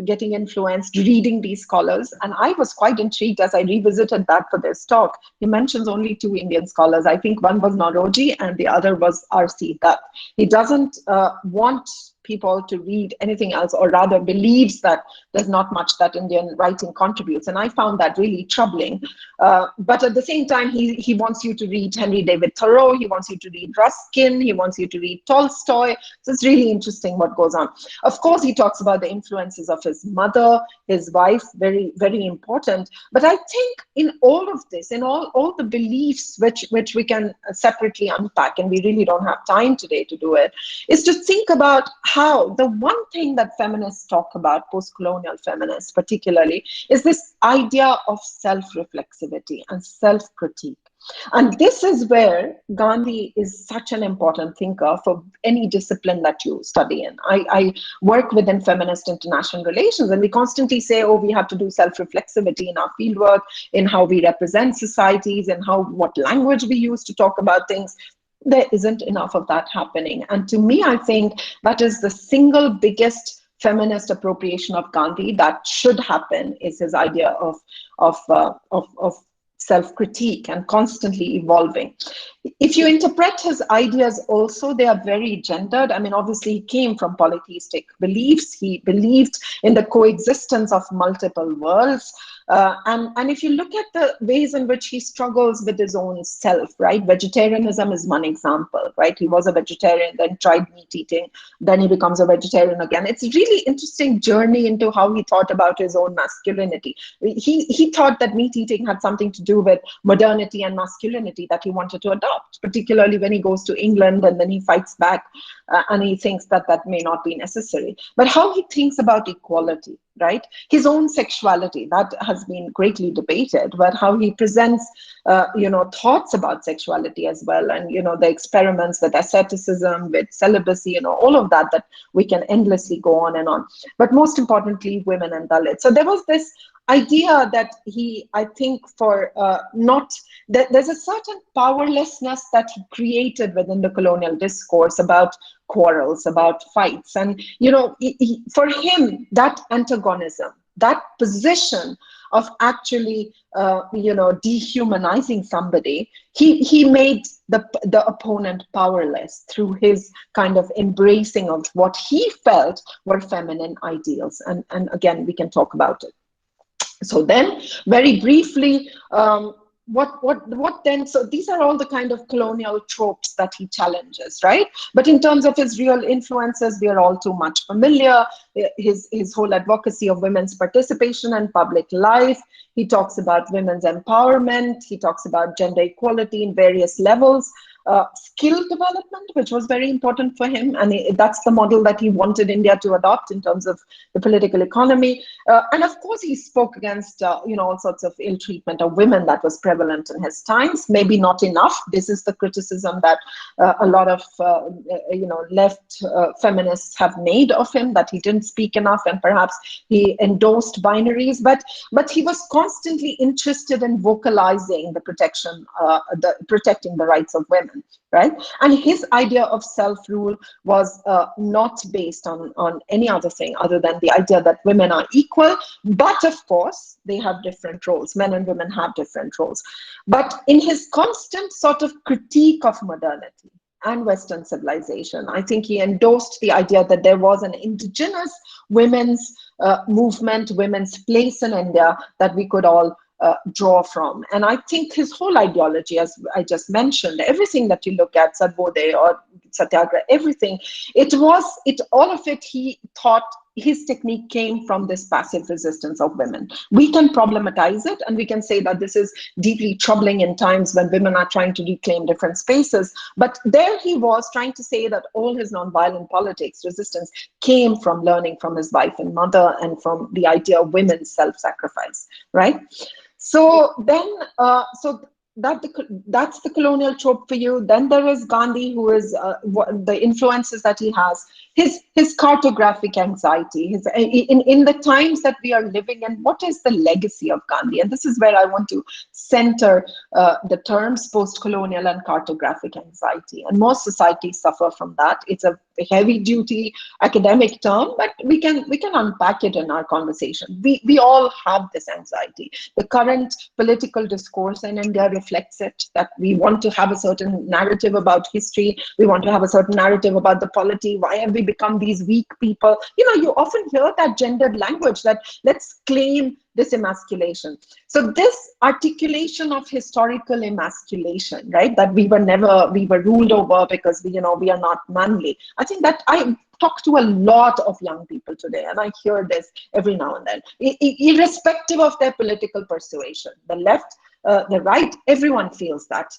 getting influenced, reading these scholars. And I was quite intrigued as I revisited that for this talk. He mentions only 2 Indian scholars. I think one was Nauroji and the other was R.C. Dutt. He doesn't want people to read anything else, or rather believes that there's not much that Indian writing contributes. And I found that really troubling. But at the same time, he wants you to read Henry David Thoreau, he wants you to read Ruskin, he wants you to read Tolstoy. So it's really interesting what goes on. Of course, he talks about the influences of his mother, his wife, very, very important. But I think in all of this, in all the beliefs which we can separately unpack, and we really don't have time today to do it, is to think about how the one thing that feminists talk about, post-colonial feminists particularly, is this idea of self-reflexivity and self-critique. And this is where Gandhi is such an important thinker for any discipline that you study in. I work within feminist international relations, and we constantly say, oh, we have to do self-reflexivity in our fieldwork, in how we represent societies, and what language we use to talk about things. There isn't enough of that happening. And to me, I think that is the single biggest feminist appropriation of Gandhi that should happen, is his idea of self-critique and constantly evolving. If you interpret his ideas also, they are very gendered. I mean, obviously he came from polytheistic beliefs. He believed in the coexistence of multiple worlds. And if you look at the ways in which he struggles with his own self, right? Vegetarianism is one example, right? He was a vegetarian, then tried meat eating, then he becomes a vegetarian again. It's a really interesting journey into how he thought about his own masculinity. He thought that meat eating had something to do with modernity and masculinity that he wanted to adopt, particularly when he goes to England and then he fights back and he thinks that that may not be necessary. But how he thinks about equality, right? His own sexuality, that has been greatly debated, but how he presents, thoughts about sexuality as well. And, the experiments with asceticism, with celibacy, all of that we can endlessly go on and on. But most importantly, women and Dalits. So there was this idea that I think there's a certain powerlessness that he created within the colonial discourse about quarrels, about fights. And, for him, that antagonism, that position of actually, dehumanizing somebody, he made the opponent powerless through his kind of embracing of what he felt were feminine ideals. And again, we can talk about it. So then, very briefly, what then? So these are all the kind of colonial tropes that he challenges, right? But in terms of his real influences, we are all too much familiar. His whole advocacy of women's participation in public life. He talks about women's empowerment. He talks about gender equality in various levels. Skill development, which was very important for him, and that's the model that he wanted India to adopt in terms of the political economy. And of course, he spoke against all sorts of ill treatment of women that was prevalent in his times. Maybe not enough. This is the criticism that a lot of left feminists have made of him, that he didn't speak enough, and perhaps he endorsed binaries. But he was constantly interested in vocalizing the protecting the rights of women. Right? And his idea of self-rule was not based on any other thing other than the idea that women are equal, but of course they have different roles. Men and women have different roles. But in his constant sort of critique of modernity and Western civilization, I think he endorsed the idea that there was an indigenous women's movement, women's place in India that we could all draw from. And I think his whole ideology, as I just mentioned, everything that you look at, Sarvodaya or Satyagraha, everything, all of it, he thought his technique came from this passive resistance of women. We can problematize it and we can say that this is deeply troubling in times when women are trying to reclaim different spaces. But there he was trying to say that all his nonviolent politics, resistance, came from learning from his wife and mother and from the idea of women's self-sacrifice, right? So then, that's the colonial trope for you. Then there is Gandhi, who is the influences that he has. His cartographic anxiety, in the times that we are living in, what is the legacy of Gandhi? And this is where I want to center the terms post-colonial and cartographic anxiety. And most societies suffer from that. It's heavy-duty academic term, but we can unpack it in our conversation. We all have this anxiety. The current political discourse in India reflects it, that we want to have a certain narrative about history, we want to have a certain narrative about the polity. Why have we become these weak people? You know, you often hear that gendered language, that let's claim this emasculation. So this articulation of historical emasculation, right, that we were ruled over because we are not manly. I think that I talk to a lot of young people today, and I hear this every now and then, irrespective of their political persuasion. The left, the right, everyone feels that,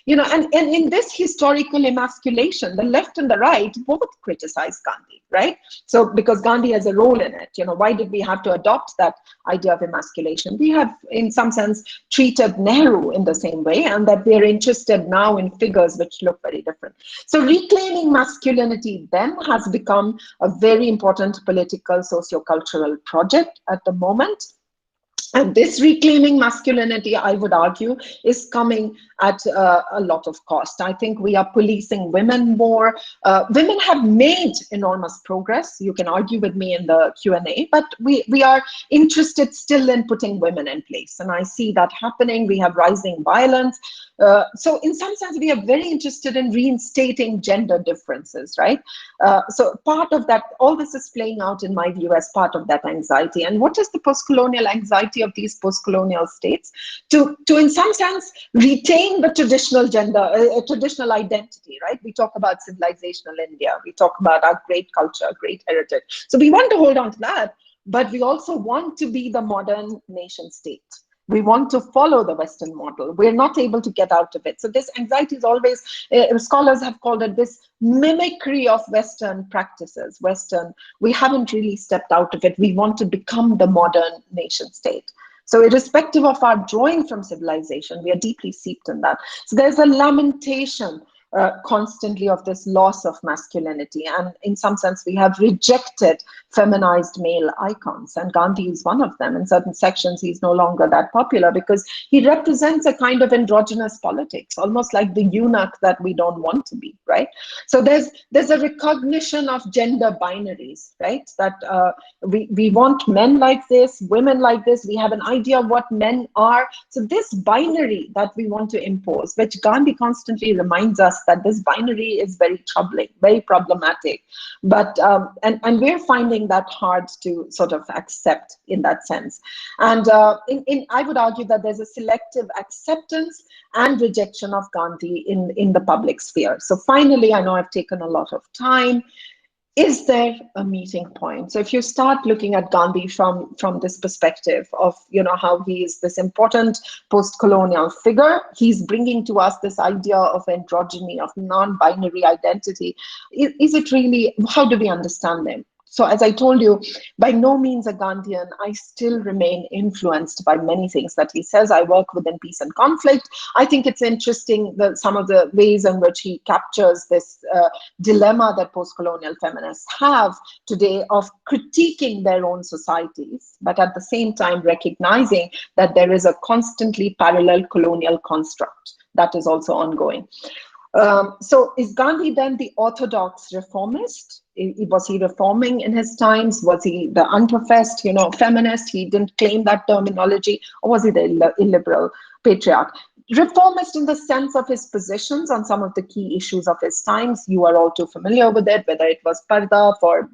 and in this historical emasculation, the left and the right both criticize Gandhi, right? So because Gandhi has a role in it, why did we have to adopt that idea of emasculation? We have, in some sense, treated Nehru in the same way, and that we're interested now in figures which look very different. So reclaiming masculinity then has become a very important political, socio-cultural project at the moment. And this reclaiming masculinity, I would argue, is coming at a lot of cost. I think we are policing women more. Women have made enormous progress. You can argue with me in the Q&A, but we are interested still in putting women in place. And I see that happening. We have rising violence. So in some sense, we are very interested in reinstating gender differences, right? So part of that, all this is playing out in my view as part of that anxiety. And what is the post-colonial anxiety of these post-colonial states? To in some sense, retain the traditional gender, traditional identity, right? We talk about civilizational India. We talk about our great culture, great heritage. So we want to hold on to that, but we also want to be the modern nation state. We want to follow the Western model. We're not able to get out of it. So this anxiety is always, scholars have called it this mimicry of Western practices. We haven't really stepped out of it. We want to become the modern nation state. So irrespective of our drawing from civilization, we are deeply steeped in that. So there's a lamentation constantly of this loss of masculinity. And in some sense, we have rejected feminized male icons. And Gandhi is one of them. In certain sections, he's no longer that popular because he represents a kind of androgynous politics, almost like the eunuch that we don't want to be, right? So there's a recognition of gender binaries, right? That we want men like this, women like this. We have an idea of what men are. So this binary that we want to impose, which Gandhi constantly reminds us that this binary is very troubling, very problematic. But and we're finding that hard to sort of accept in that sense. And I would argue that there's a selective acceptance and rejection of Gandhi in the public sphere. So finally, I know I've taken a lot of time. Is there a meeting point? So if you start looking at Gandhi from this perspective of, how he is this important post-colonial figure, he's bringing to us this idea of androgyny, of non-binary identity. Is it really, how do we understand them? So as I told you, by no means a Gandhian, I still remain influenced by many things that he says. I work within peace and conflict. I think it's interesting that some of the ways in which he captures this dilemma that post-colonial feminists have today of critiquing their own societies, but at the same time recognizing that there is a constantly parallel colonial construct that is also ongoing. So is Gandhi then the orthodox reformist? Was he reforming in his times? Was he the unprofessed, feminist? He didn't claim that terminology. Or was he the illiberal patriarch? Reformist in the sense of his positions on some of the key issues of his times. You are all too familiar with it, whether it was parda for,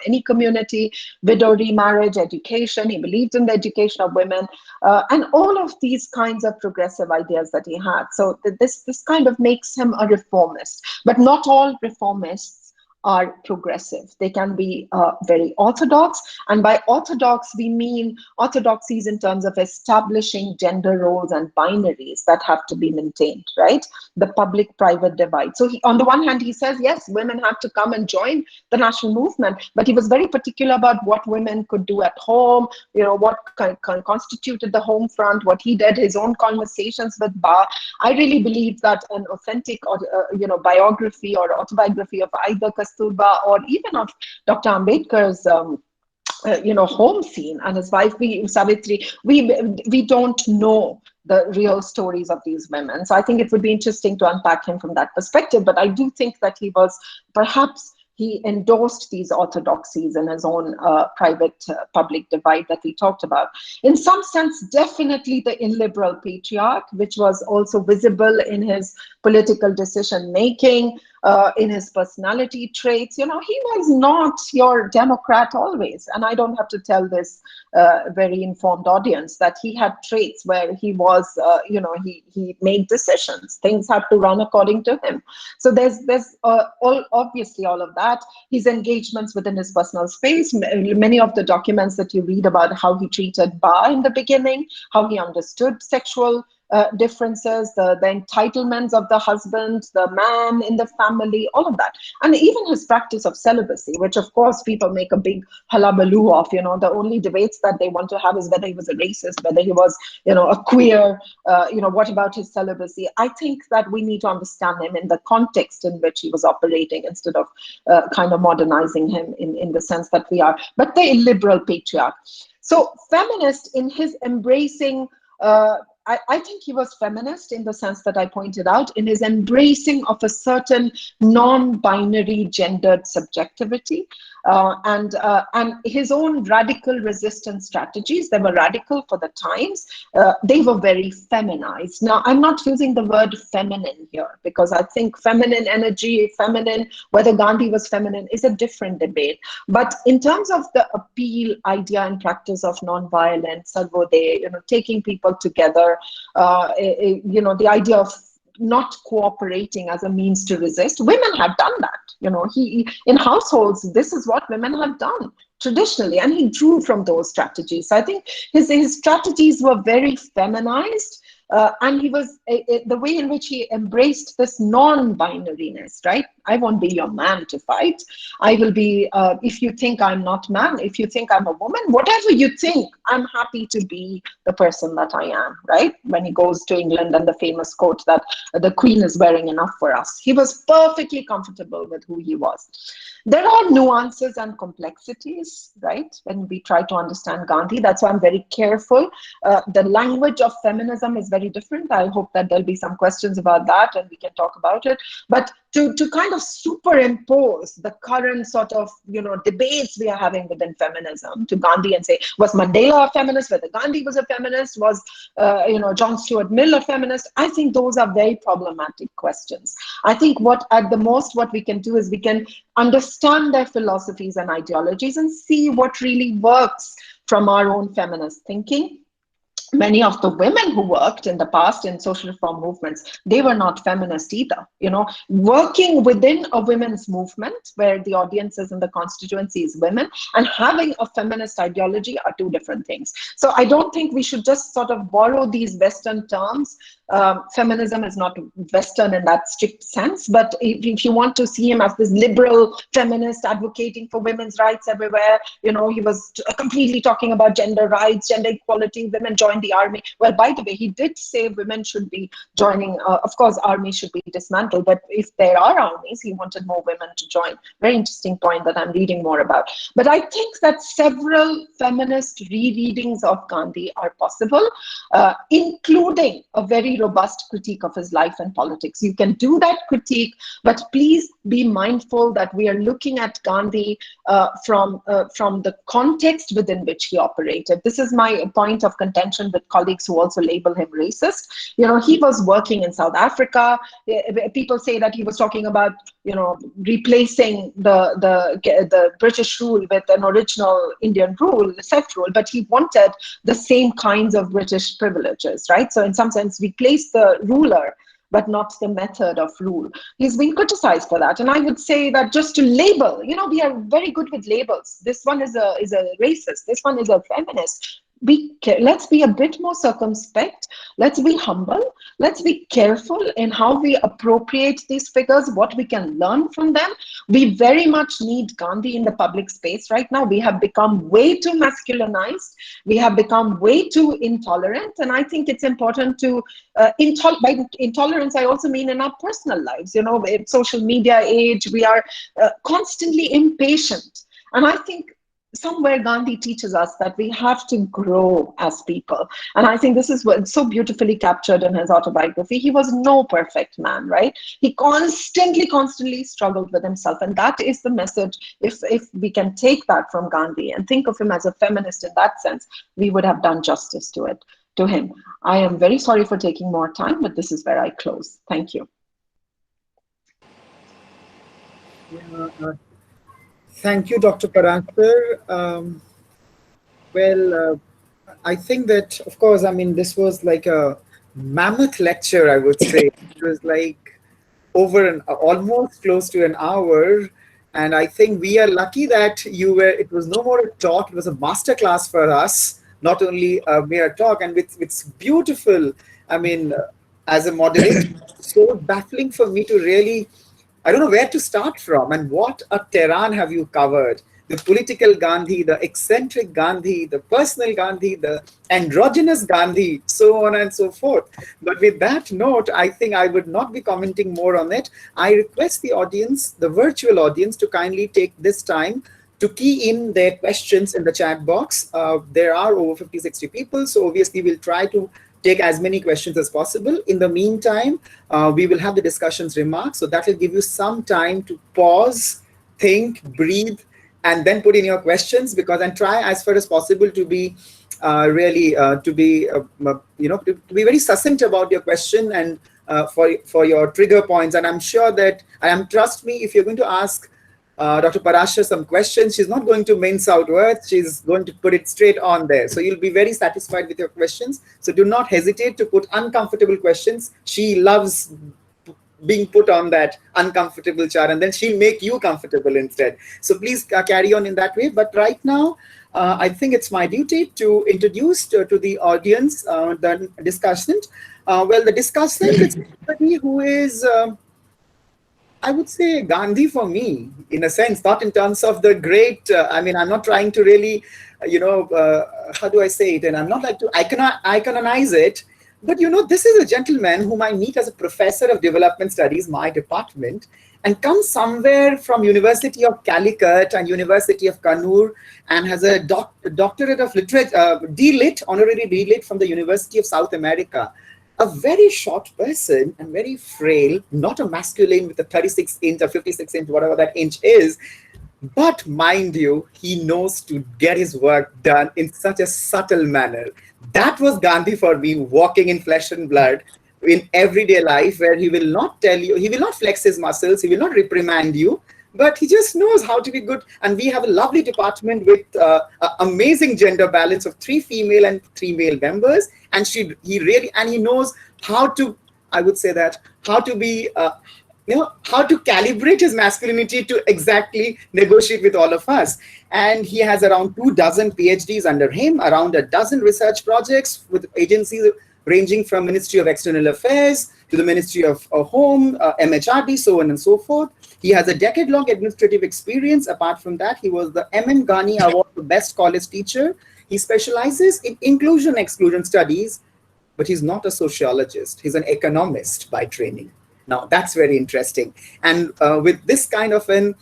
any community, widow remarriage, education. He believed in the education of women, and all of these kinds of progressive ideas that he had. So this kind of makes him a reformist. But not all reformists are progressive. They can be very orthodox. And by orthodox, we mean orthodoxies in terms of establishing gender roles and binaries that have to be maintained, right? The public-private divide. So on the one hand, he says, yes, women have to come and join the national movement, but he was very particular about what women could do at home, what constituted the home front, what he did, his own conversations with Ba. I really believe that an authentic biography or autobiography of either Kasturba or even of Dr. Ambedkar's home scene and his wife Savitri, we don't know the real stories of these women. So I think it would be interesting to unpack him from that perspective. But I do think that he was perhaps he endorsed these orthodoxies in his own private public divide that we talked about. In some sense, definitely the illiberal patriarch, which was also visible in his political decision making, in his personality traits. You know, he was not your Democrat always. And I don't have to tell this very informed audience that he had traits where he was, you know, he made decisions. Things had to run according to him. So there's obviously all of that. His engagements within his personal space, many of the documents that you read about how he treated Ba in the beginning, how he understood sexual differences, the entitlements of the husband, the man in the family, all of that. And even his practice of celibacy, which of course people make a big hullabaloo of. You know, the only debates that they want to have is whether he was a racist, whether he was, you know, a queer, you know, what about his celibacy? I think that we need to understand him in the context in which he was operating instead of kind of modernizing him in the sense that we are. But the illiberal patriarch. So feminist in his embracing, I think he was feminist in the sense that I pointed out, in his embracing of a certain non-binary gendered subjectivity, and his own radical resistance strategies. They were radical for the times. They were very feminized. Now, I'm not using the word feminine here because I think feminine energy, feminine, whether Gandhi was feminine is a different debate. But in terms of the appeal, idea, and practice of non-violence, Sarvodaya, you know, taking people together, you know, the idea of not cooperating as a means to resist. Women have done that. You know, in households, this is what women have done traditionally, and he drew from those strategies. So I think his strategies were very feminized. And he was the way in which he embraced this non-binariness, right? I won't be your man to fight. I will be, if you think I'm not man, if you think I'm a woman, whatever you think, I'm happy to be the person that I am, right? When he goes to England and the famous quote that the Queen is wearing enough for us. He was perfectly comfortable with who he was. There are nuances and complexities, right? When we try to understand Gandhi, that's why I'm very careful. The language of feminism is very different. I hope that there'll be some questions about that and we can talk about it. But to kind of superimpose the current sort of, you know, debates we are having within feminism to Gandhi and say, was Mandela a feminist? Whether Gandhi was a feminist? Was, you know, John Stuart Mill a feminist? I think those are very problematic questions. I think what we can do is we can understand their philosophies and ideologies and see what really works from our own feminist thinking. Many of the women who worked in the past in social reform movements, they were not feminist either. You know, working within a women's movement where the audiences and the constituency is women and having a feminist ideology are two different things. So I don't think we should just sort of borrow these Western terms. Feminism is not Western in that strict sense, but if you want to see him as this liberal feminist advocating for women's rights everywhere, you know, he was completely talking about gender rights, gender equality, women join the army. Well, by the way, he did say women should be joining, of course, armies should be dismantled, but if there are armies, he wanted more women to join. Very interesting point that I'm reading more about. But I think that several feminist rereadings of Gandhi are possible, including a very robust critique of his life and politics. You can do that critique, but please be mindful that we are looking at Gandhi from the context within which he operated. This is my point of contention with colleagues who also label him racist. You know, he was working in South Africa. People say that he was talking about, you know, replacing the British rule with an original Indian rule, the self rule, but he wanted the same kinds of British privileges, right? So in some sense, replace the ruler, but not the method of rule. He's been criticized for that. And I would say that just to label, you know, we are very good with labels. This one is a racist. This one is a feminist. Let's be a bit more circumspect. Let's be humble. Let's be careful in how we appropriate these figures, what we can learn from them. We very much need Gandhi in the public space right now. We have become way too masculinized. We have become way too intolerant. And I think it's important to, by intolerance, I also mean in our personal lives. You know, in social media age, we are constantly impatient. And I think somewhere Gandhi teaches us that we have to grow as people. And I think this is what's so beautifully captured in his autobiography. He was no perfect man, right? He constantly struggled with himself. And that is the message. If we can take that from Gandhi and think of him as a feminist in that sense, we would have done justice to it, to him. I am very sorry for taking more time, but this is where I close. Thank you.
Thank you, Dr. Parashar. I think that, of course, I mean, this was like a mammoth lecture, I would say. It was like over almost close to an hour. And I think we are lucky that it was no more a talk, it was a master class for us, not only a mere talk. And it's beautiful. I mean, as a moderator, so baffling for me to really, I don't know where to start from. And what a terrain have you covered. The political Gandhi, the eccentric Gandhi, the personal Gandhi, the androgynous Gandhi, so on and so forth. But with that note, I think I would not be commenting more on it. I request the audience, the virtual audience, to kindly take this time to key in their questions in the chat box. There are over 50, 60 people, so obviously we'll try to take as many questions as possible. In the meantime, we will have the discussions remarks, so that will give you some time to pause, think, breathe, and then put in your questions, and try as far as possible to be to be very succinct about your question and for your trigger points. And I'm sure that, trust me, if you're going to ask Dr. Parashar some questions, she's not going to mince out words. She's going to put it straight on there. So you'll be very satisfied with your questions. So do not hesitate to put uncomfortable questions. She loves being put on that uncomfortable chair, and then she'll make you comfortable instead. So please carry on in that way. But right now, I think it's my duty to introduce to the audience the discussant. The discussant is somebody who is, I would say, Gandhi for me, in a sense, not in terms of the great, I'm not trying to really, how do I say it? And I'm not like to icononize it. But this is a gentleman whom I meet as a professor of development studies, my department, and comes somewhere from University of Calicut and University of Kannur, and has a doctorate of literature, D.Lit, honorary D.Lit from the University of South America. A very short person and very frail, not a masculine with a 36-inch or 56-inch, whatever that inch is. But mind you, he knows to get his work done in such a subtle manner. That was Gandhi for me, walking in flesh and blood in everyday life, where he will not tell you, he will not flex his muscles, he will not reprimand you, but he just knows how to be good. And we have a lovely department with amazing gender balance of 3 female and 3 male members. And he knows how to, I would say that, how to be, how to calibrate his masculinity to exactly negotiate with all of us. And he has around 24 PhDs under him, around a dozen research projects with agencies ranging from Ministry of External Affairs to the Ministry of Home, MHRD, so on and so forth. He has a decade-long administrative experience. Apart from that, he was the M.M. Ghani Award for Best College Teacher. He specializes in inclusion-exclusion studies, but he's not a sociologist. He's an economist by training. Now, that's very interesting. And with this kind of an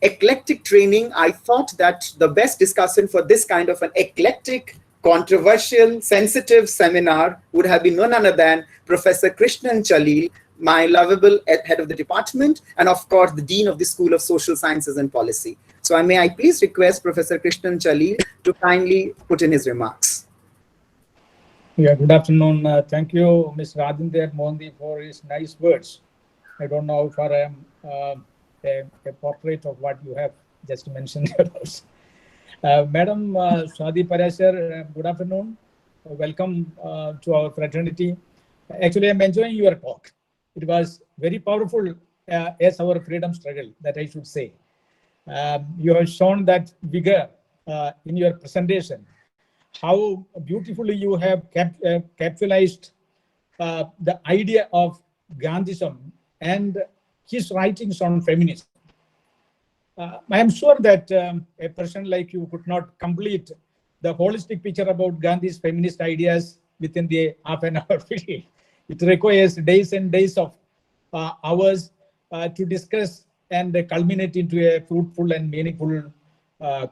eclectic training, I thought that the best discussant for this kind of an eclectic, controversial, sensitive seminar would have been none other than Professor Krishnan Chalil, my lovable head of the department, and of course, the Dean of the School of Social Sciences and Policy. So may I please request Professor Krishnan Chalil to kindly put in his remarks.
Yeah, good afternoon. Thank you, Mr. Aditya Mohanty, for his nice words. I don't know if I am a portrait of what you have just mentioned. Madam Swati Parashar, good afternoon. Welcome to our fraternity. Actually, I'm enjoying your talk. It was very powerful as our freedom struggle, that I should say. You have shown that vigor in your presentation. How beautifully you have capitalized the idea of Gandhism and his writings on feminism. I am sure that a person like you could not complete the holistic picture about Gandhi's feminist ideas within the half an hour period. It requires days and days of hours to discuss and culminate into a fruitful and meaningful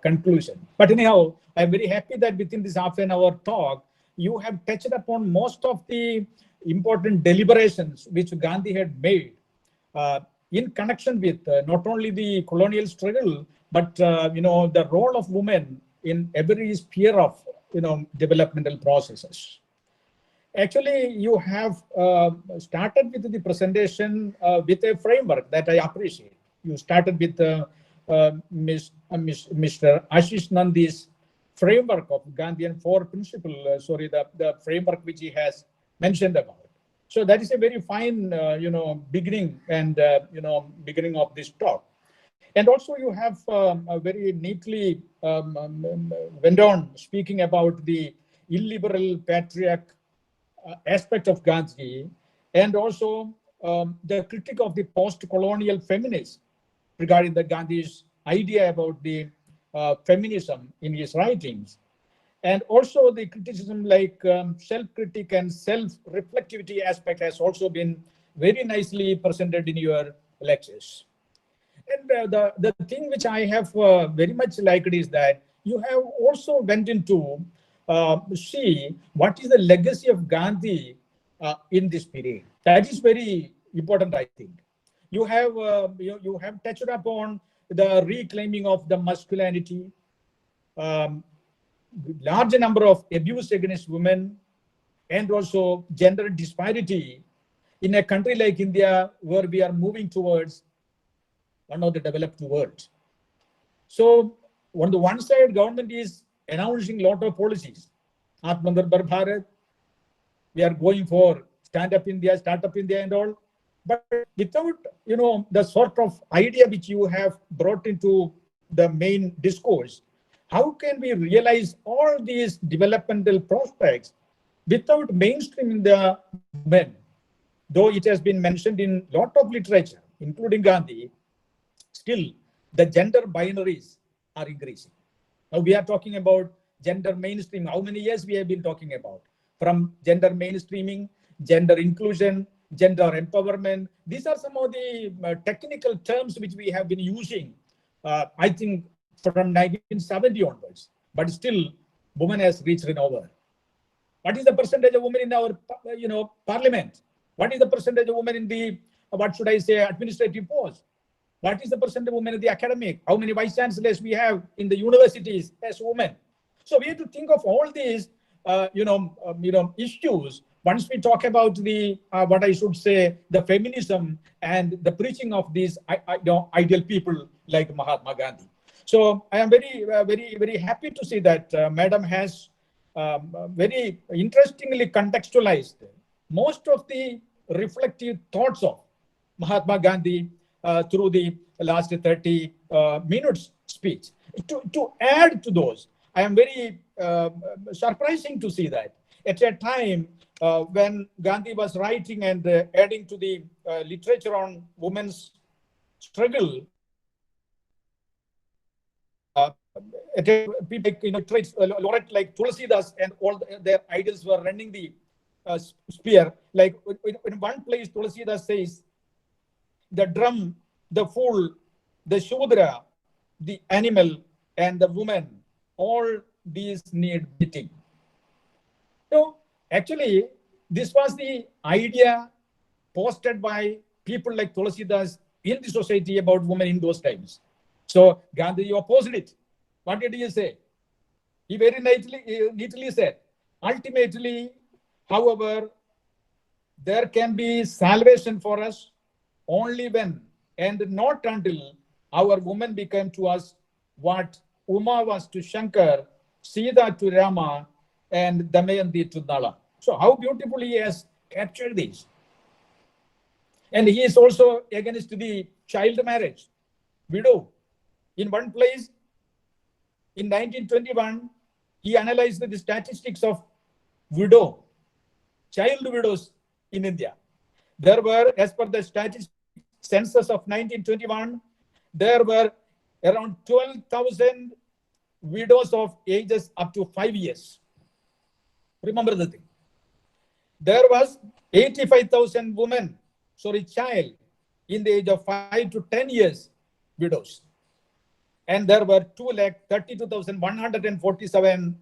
conclusion. But anyhow, I'm very happy that within this half an hour talk, you have touched upon most of the important deliberations which Gandhi had made in connection with not only the colonial struggle, but the role of women in every sphere of developmental processes. Actually, you have started with the presentation with a framework that I appreciate. You started with Mr. Ashish Nandi's framework of Gandhian four principle, the framework which he has mentioned about. So that is a very fine, beginning and, beginning of this talk. And also you have very neatly went on speaking about the illiberal patriarch aspect of Gandhi, and also the critique of the post-colonial feminists regarding the Gandhi's idea about the feminism in his writings, and also the criticism like self-critique and self-reflectivity aspect has also been very nicely presented in your lectures. And the thing which I have very much liked is that you have also went into see what is the legacy of Gandhi in this period. That is very important, I think. You have you have touched upon the reclaiming of the masculinity, large number of abuse against women, and also gender disparity in a country like India, where we are moving towards one of the developed world. So on the one side, government is announcing a lot of policies. Atmanirbhar Bharat, we are going for stand-up India, startup India and all. But without, the sort of idea which you have brought into the main discourse, how can we realize all these developmental prospects without mainstreaming the men? Though it has been mentioned in a lot of literature, including Gandhi, still the gender binaries are increasing. Now we are talking about gender mainstream. How many years we have been talking about? From gender mainstreaming, gender inclusion, gender empowerment. These are some of the technical terms which we have been using, I think, from 1970 onwards. But still, women has reached an over. What is the percentage of women in our, parliament? What is the percentage of women in the, administrative post? What is the percentage of women in the academic? How many vice chancellors we have in the universities as women? So we have to think of all these, issues once we talk about the, the feminism and the preaching of these, ideal people like Mahatma Gandhi. So I am very, very happy to see that Madam has very interestingly contextualized most of the reflective thoughts of Mahatma Gandhi through the last 30 minutes speech. To add to those, I am very surprising to see that at a time when Gandhi was writing and adding to the literature on women's struggle, people like, laureate like Tulsidas and all their idols were running the spear. Like in one place, Tulsidas says, the drum, the fool, the Shudra, the animal, and the woman, all these need beating. So actually, this was the idea posted by people like Tulsidas in the society about women in those times. So Gandhi opposed it. What did he say? He very neatly said, ultimately, however, there can be salvation for us only when and not until our women become to us what Uma was to Shankar, Sita to Rama, and Damayanti to Nala. So how beautifully he has captured this. And he is also against the child marriage, widow. In one place, in 1921, he analyzed the statistics of child widows in India. There were, as per the statistics census of 1921, there were around 12,000 widows of ages up to 5 years. Remember the thing. There was 85,000 women, child in the age of 5 to 10 years, widows. and there were 2,32,147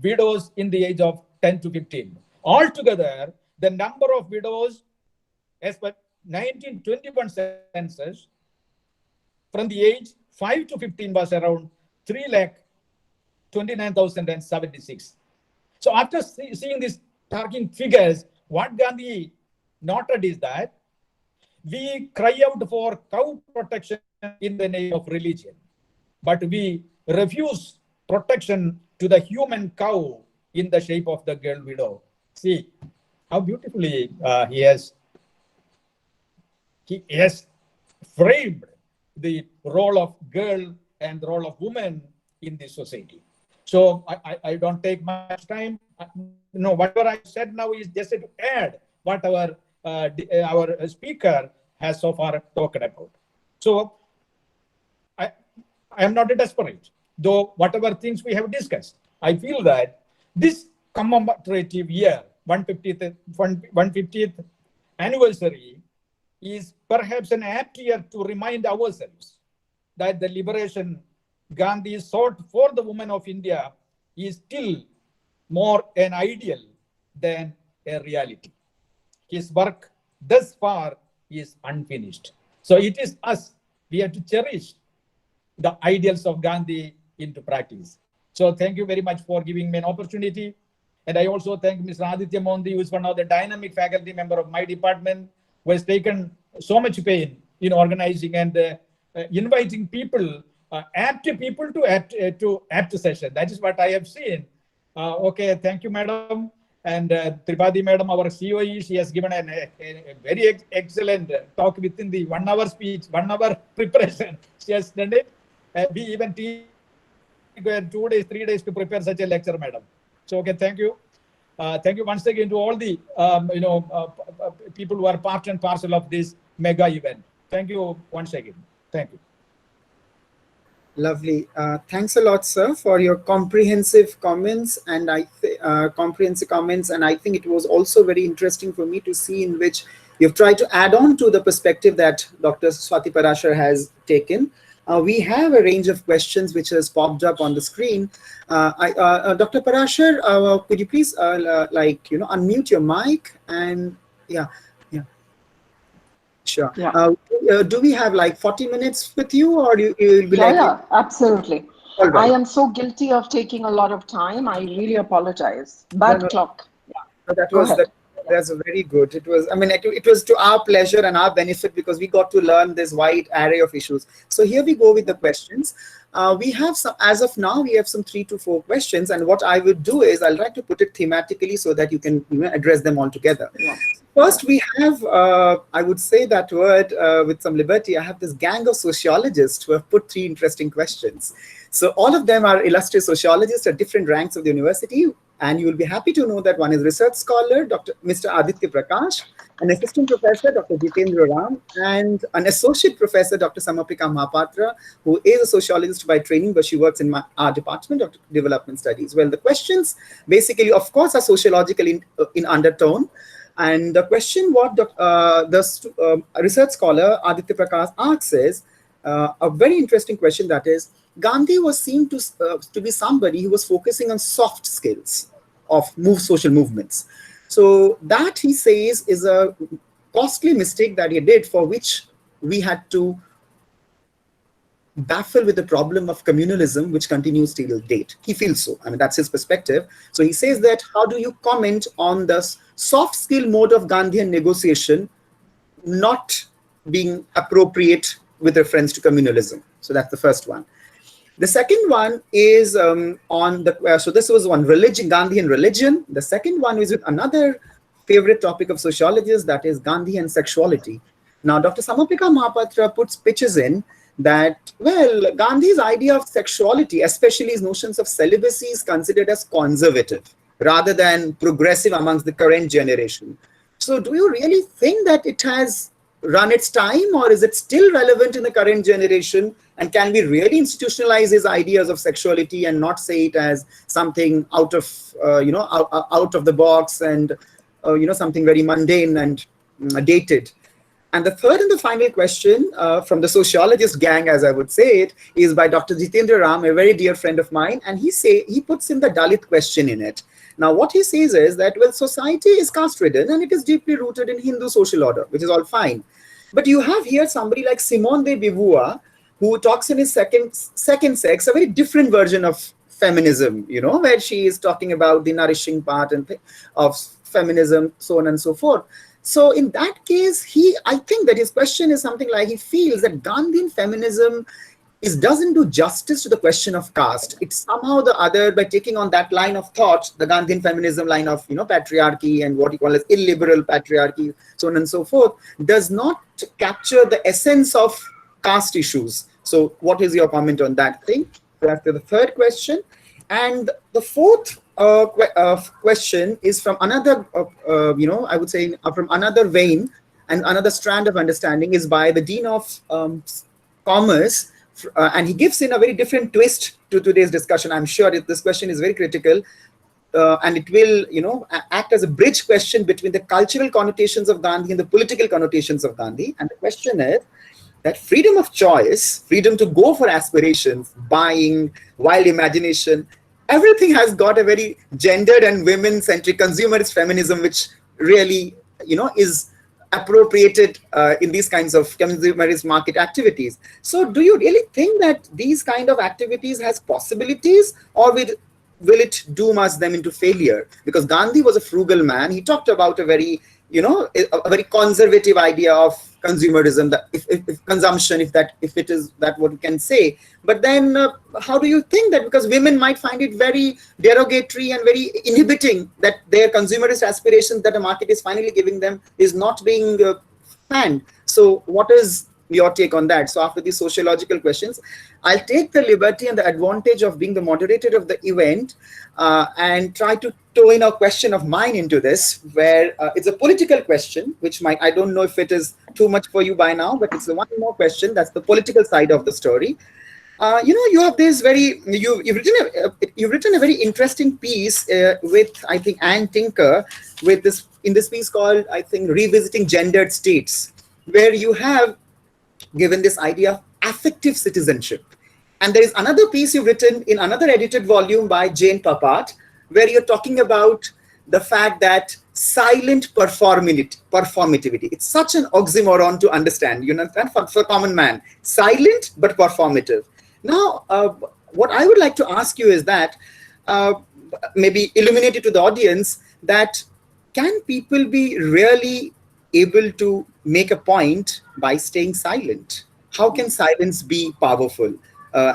widows in the age of 10 to 15. Altogether, the number of widows as per 1921 census from the age 5 to 15 was around 3,29,076. So after seeing these starking figures, what Gandhi noted is that we cry out for cow protection in the name of religion, but we refuse protection to the human cow in the shape of the girl widow. See how beautifully he has framed the role of girl and the role of woman in this society. So I don't take much time. Whatever I said now is just to add what our speaker has so far talked about. So I am not a desperate, though whatever things we have discussed. I feel that this commemorative year, 150th anniversary, is perhaps an apt year to remind ourselves that the liberation Gandhi sought for the women of India is still more an ideal than a reality. His work thus far is unfinished. So it is us, we have to cherish the ideals of Gandhi into practice. So thank you very much for giving me an opportunity. And I also thank Mr. Aditya Mohanty, who is one of the dynamic faculty member of my department, who has taken so much pain in organizing and inviting people, apt people to apt session. That is what I have seen. Okay, thank you, madam. And Tripathi madam, our COE, she has given a very excellent talk within the 1 hour speech, 1 hour preparation. She has done it. We even teach 2 days, 3 days to prepare such a lecture, madam. So, okay, thank you. Thank you once again to all the people who are part and parcel of this mega event. Thank you once again. Thank you.
Lovely. Thanks a lot, sir, for your comprehensive comments, and I think it was also very interesting for me to see in which you've tried to add on to the perspective that Dr. Swati Parashar has taken. We have a range of questions which has popped up on the screen. Dr. Parashar, could you please unmute your mic and Sure.
Yeah.
Do we have like 40 minutes with you, or you'll be
Yeah, absolutely.
All right.
I am so guilty of taking a lot of time. I really apologize. Bad clock. Yeah.
That's very good. It was, it was to our pleasure and our benefit because we got to learn this wide array of issues. So here we go with the questions. We have some, as of now, we have some 3 to 4 questions. And what I would do is I'll try to put it thematically so that you can address them all together.
Yeah.
First, we have, I would say that word with some liberty, I have this gang of sociologists who have put 3 interesting questions. So all of them are illustrious sociologists at different ranks of the university. And you will be happy to know that one is research scholar, Mr. Aditya Prakash, an assistant professor, Dr. Jitendra Ram, and an associate professor, Dr. Samapika Mahapatra, who is a sociologist by training, but she works in our department of development studies. Well, the questions basically, of course, are sociological in undertone. And the question what the research scholar Aditya Prakash asks is a very interesting question, that is, Gandhi was seen to be somebody who was focusing on soft skills of social movements. So that, he says, is a costly mistake that he did, for which we had to baffle with the problem of communalism, which continues till date. He feels so. That's his perspective. So he says that, how do you comment on the soft skill mode of Gandhian negotiation not being appropriate with reference to communalism? So that's the first one. The second one is on the, so this was one, religion, Gandhi and religion. The second one is with another favorite topic of sociologists, that is Gandhi and sexuality. Now, Dr. Samapika Mahapatra pitches in that, well, Gandhi's idea of sexuality, especially his notions of celibacy, is considered as conservative rather than progressive amongst the current generation. So do you really think that it has run its time, or is it still relevant in the current generation? And can we really institutionalize his ideas of sexuality and not say it as something out of the box and something very mundane and dated? And the third and the final question from the sociologist gang, as I would say it, is by Dr. Jitendra Ram, a very dear friend of mine. And he puts in the Dalit question in it. Now, what he says is that, well, society is caste-ridden and it is deeply rooted in Hindu social order, which is all fine. But you have here somebody like Simone de Beauvoir, who talks in his second sex, a very different version of feminism, you know, where she is talking about the nourishing part of feminism, so on and so forth. So in that case, I think that his question is something like, he feels that Gandhian feminism doesn't do justice to the question of caste. It's somehow the other, by taking on that line of thought, the Gandhian feminism line of, you know, patriarchy and what he calls illiberal patriarchy, so on and so forth, does not capture the essence of caste issues. So what is your comment on that thing? So after the third question. And the fourth question is from another, you know, I would say from another vein and another strand of understanding, is by the Dean of Commerce. And he gives in a very different twist to today's discussion. I'm sure this question is very critical, and it will, you know, act as a bridge question between the cultural connotations of Gandhi and the political connotations of Gandhi. And the question is that freedom of choice, freedom to go for aspirations, buying, wild imagination, everything has got a very gendered and women-centric consumerist feminism, which really, you know, is appropriated in these kinds of consumerist market activities. So do you really think that these kind of activities has possibilities, or will it doom us them into failure? Because Gandhi was a frugal man. He talked about a very, you know, a very conservative idea of consumerism, that if consumption, if it is that what we can say. But then how do you think that, because women might find it very derogatory and very inhibiting that their consumerist aspirations that the market is finally giving them is not being fanned? So what is your take on that? So after these sociological questions, I'll take the liberty and the advantage of being the moderator of the event and try to throw in a question of mine into this, where it's a political question, which I don't know if it is too much for you by now, but it's the one more question. That's the political side of the story. You know, you have this you've written a very interesting piece with, I think, Anne Tinker, in this piece called, I think, Revisiting Gendered States, where you have given this idea of affective citizenship. And there is another piece you've written in another edited volume by Jane Papat, where you're talking about the fact that silent performativity. It's such an oxymoron to understand, you know, for common man. Silent but performative. Now, what I would like to ask you is that, maybe illuminate it to the audience, that can people be really able to make a point by staying silent? How can silence be powerful?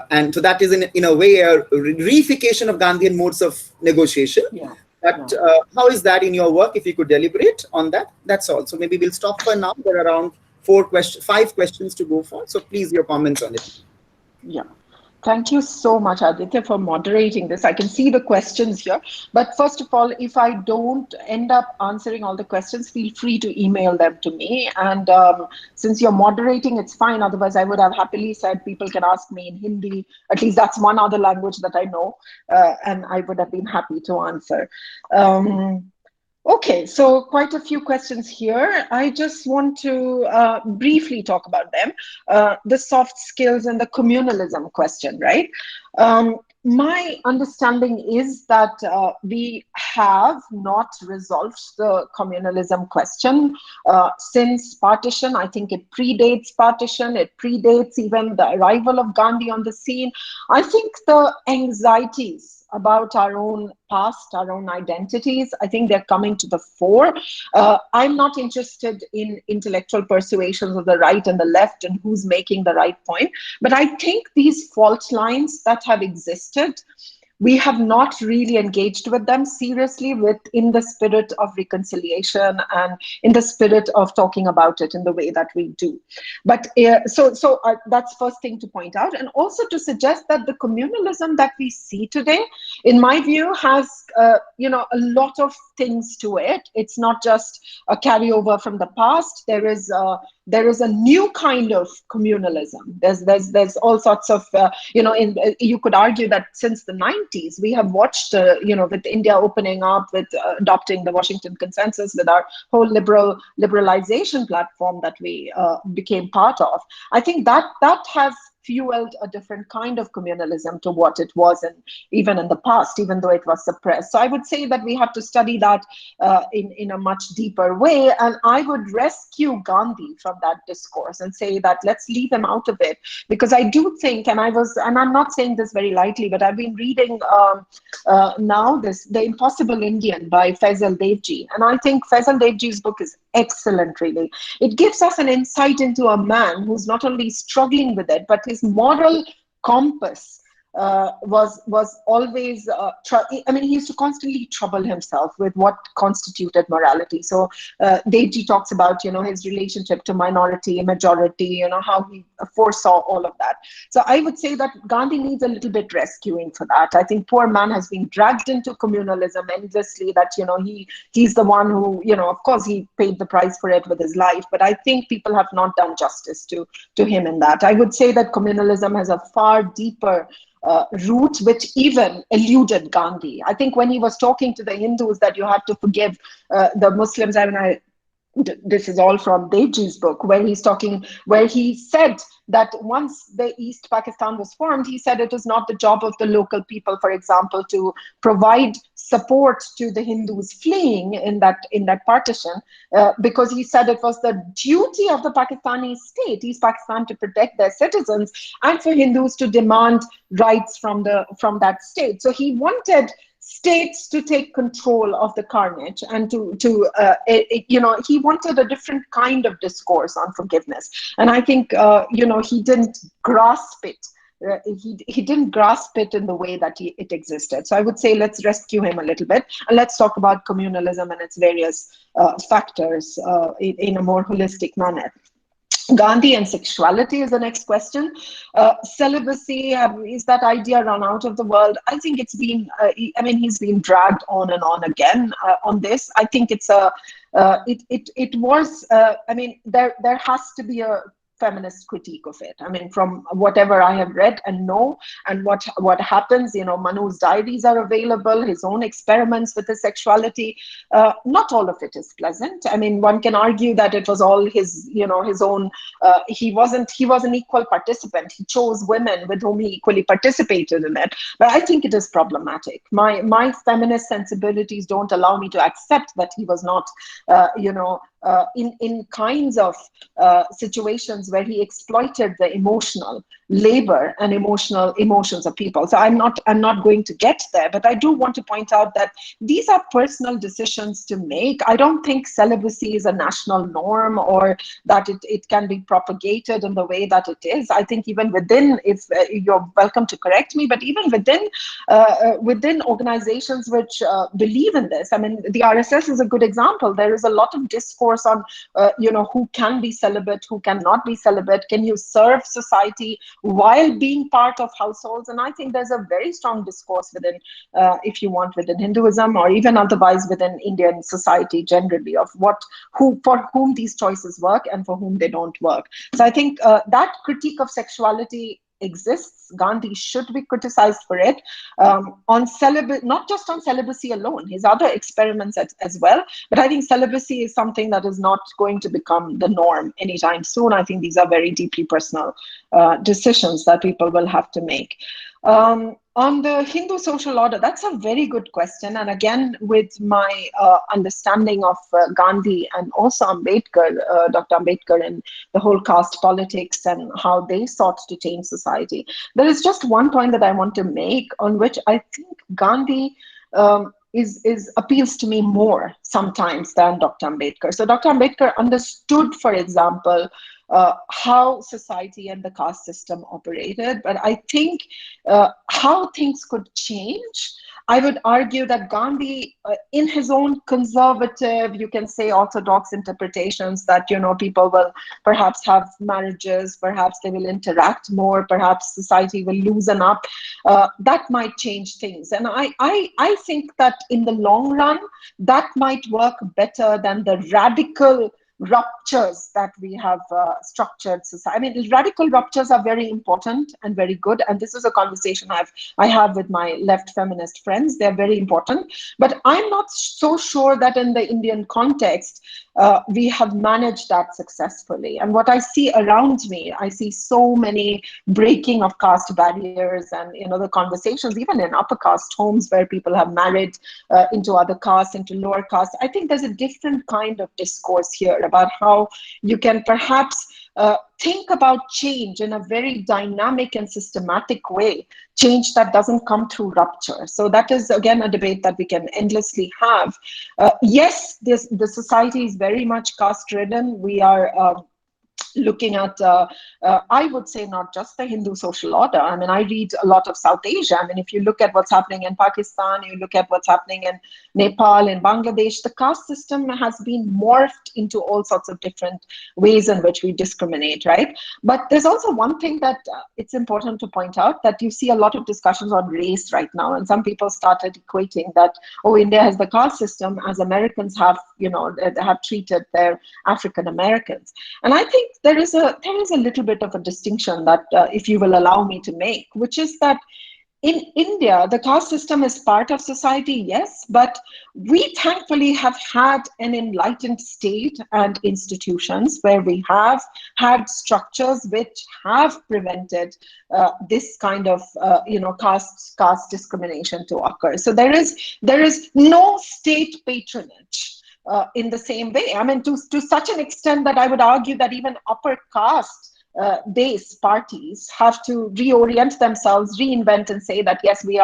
And so that is in a way a reification of Gandhian modes of negotiation.
Yeah.
But how is that in your work? If you could deliberate on that, that's all. So maybe we'll stop for now. There are around 5 questions to go for. So please, your comments on it.
Yeah. Thank you so much, Aditya, for moderating this. I can see the questions here. But first of all, if I don't end up answering all the questions, feel free to email them to me. And since you're moderating, it's fine. Otherwise, I would have happily said people can ask me in Hindi. At least that's one other language that I know. And I would have been happy to answer. Okay, so quite a few questions here. I just want to briefly talk about them. The soft skills and the communalism question, right? My understanding is that we have not resolved the communalism question since partition. I think it predates partition. It predates even the arrival of Gandhi on the scene. I think the anxieties about our own past, our own identities, I think they're coming to the fore. I'm not interested in intellectual persuasions of the right and the left and who's making the right point, but I think these fault lines that have existed, we have not really engaged with them seriously in the spirit of reconciliation and in the spirit of talking about it in the way that we do. But so that's first thing to point out. And also to suggest that the communalism that we see today, in my view, has a lot of things to it. It's not just a carryover from the past. There is a new kind of communalism. There's all sorts of you could argue that since the 90s we have watched with India opening up, with adopting the Washington Consensus, with our whole liberalization platform that we became part of. I think that has fueled a different kind of communalism to what it was even in the past, even though it was suppressed. So I would say that we have to study that in a much deeper way. And I would rescue Gandhi from that discourse and say that let's leave him out of it. Because I do think, and I'm not saying this very lightly, but I've been reading now The Impossible Indian by Faisal Devji. And I think Faisal Devji's book is excellent, really. It gives us an insight into a man who's not only struggling with it, but his moral compass was always, he used to constantly trouble himself with what constituted morality. So Devji talks about, his relationship to minority, majority, how he foresaw all of that. So I would say that Gandhi needs a little bit rescuing for that. I think poor man has been dragged into communalism endlessly, that, he's the one who, of course he paid the price for it with his life, but I think people have not done justice to him in that. I would say that communalism has a far deeper root, which even eluded Gandhi. I think when he was talking to the Hindus that you have to forgive the Muslims, this is all from Devji's book, where he said that once the East Pakistan was formed, he said it is not the job of the local people, for example, to provide support to the Hindus fleeing in that partition, because he said it was the duty of the Pakistani state, East Pakistan, to protect their citizens and for Hindus to demand rights from that state. So he wanted states to take control of the carnage, and he wanted a different kind of discourse on forgiveness. And I think he didn't grasp it. He didn't grasp it in the way that it existed. So I would say let's rescue him a little bit, and let's talk about communalism and its various factors in a more holistic manner. Gandhi and sexuality is the next question. Celibacy, is that idea run out of the world? I think it's been, he's been dragged on and on again on this. I think it's there has to be a feminist critique of it. From whatever I have read and know, and what happens, Manu's diaries are available, his own experiments with his sexuality. Not all of it is pleasant. One can argue that it was all his own. He was an equal participant. He chose women with whom he equally participated in it. But I think it is problematic. My feminist sensibilities don't allow me to accept that he was not, in kinds of situations where he exploited the emotional labor and emotions of people. So I'm not going to get there, but I do want to point out that these are personal decisions to make. I don't think celibacy is a national norm, or that it can be propagated in the way that it is. I think even within, if you're welcome to correct me, but even within organizations which believe in this, the RSS is a good example. There is a lot of discourse on who can be celibate, who cannot be celibate, can you serve society while being part of households. And I think there's a very strong discourse within, if you want, within Hinduism, or even otherwise within Indian society generally, of for whom these choices work and for whom they don't work. So I think that critique of sexuality exists. Gandhi should be criticized for it, not just on celibacy alone, his other experiments as well. But I think celibacy is something that is not going to become the norm anytime soon. I think these are very deeply personal decisions that people will have to make. On the Hindu social order, that's a very good question. And again, with my understanding of Gandhi and also Ambedkar, Dr. Ambedkar, and the whole caste politics and how they sought to change society, there is just one point that I want to make on which I think Gandhi appeals to me more sometimes than Dr. Ambedkar. So Dr. Ambedkar understood, for example, how society and the caste system operated, but I think how things could change I would argue that Gandhi, in his own conservative, you can say orthodox interpretations, that, you know, people will perhaps have marriages, perhaps they will interact more, perhaps society will loosen up, that might change things. And I think that in the long run, that might work better than the radical ruptures that we have structured society. I mean, radical ruptures are very important and very good. And this is a conversation I have with my left feminist friends. They're very important. But I'm not so sure that in the Indian context, we have managed that successfully. And what I see around me, I see so many breaking of caste barriers, and, you know, the conversations even in upper caste homes where people have married into other castes, into lower castes. I think there's a different kind of discourse here about how you can perhaps think about change in a very dynamic and systematic way, change that doesn't come through rupture. So that is, again, a debate that we can endlessly have. Yes, the society is very much caste-ridden. We are looking at, I would say, not just the Hindu social order. I mean, I read a lot of South Asia. I mean, if you look at what's happening in Pakistan, you look at what's happening in Nepal, in Bangladesh, the caste system has been morphed into all sorts of different ways in which we discriminate, right? But there's also one thing that it's important to point out, that you see a lot of discussions on race right now, and some people started equating that, oh, India has the caste system as Americans have, you know, have treated their African Americans. And I think there is a little bit of a distinction that, if you will allow me to make, which is that in India, the caste system is part of society, yes, but we thankfully have had an enlightened state and institutions where we have had structures which have prevented this kind of, you know, caste discrimination to occur. So there is no state patronage in the same way. I mean, to such an extent that I would argue that even upper caste base parties have to reorient themselves, reinvent, and say that yes, we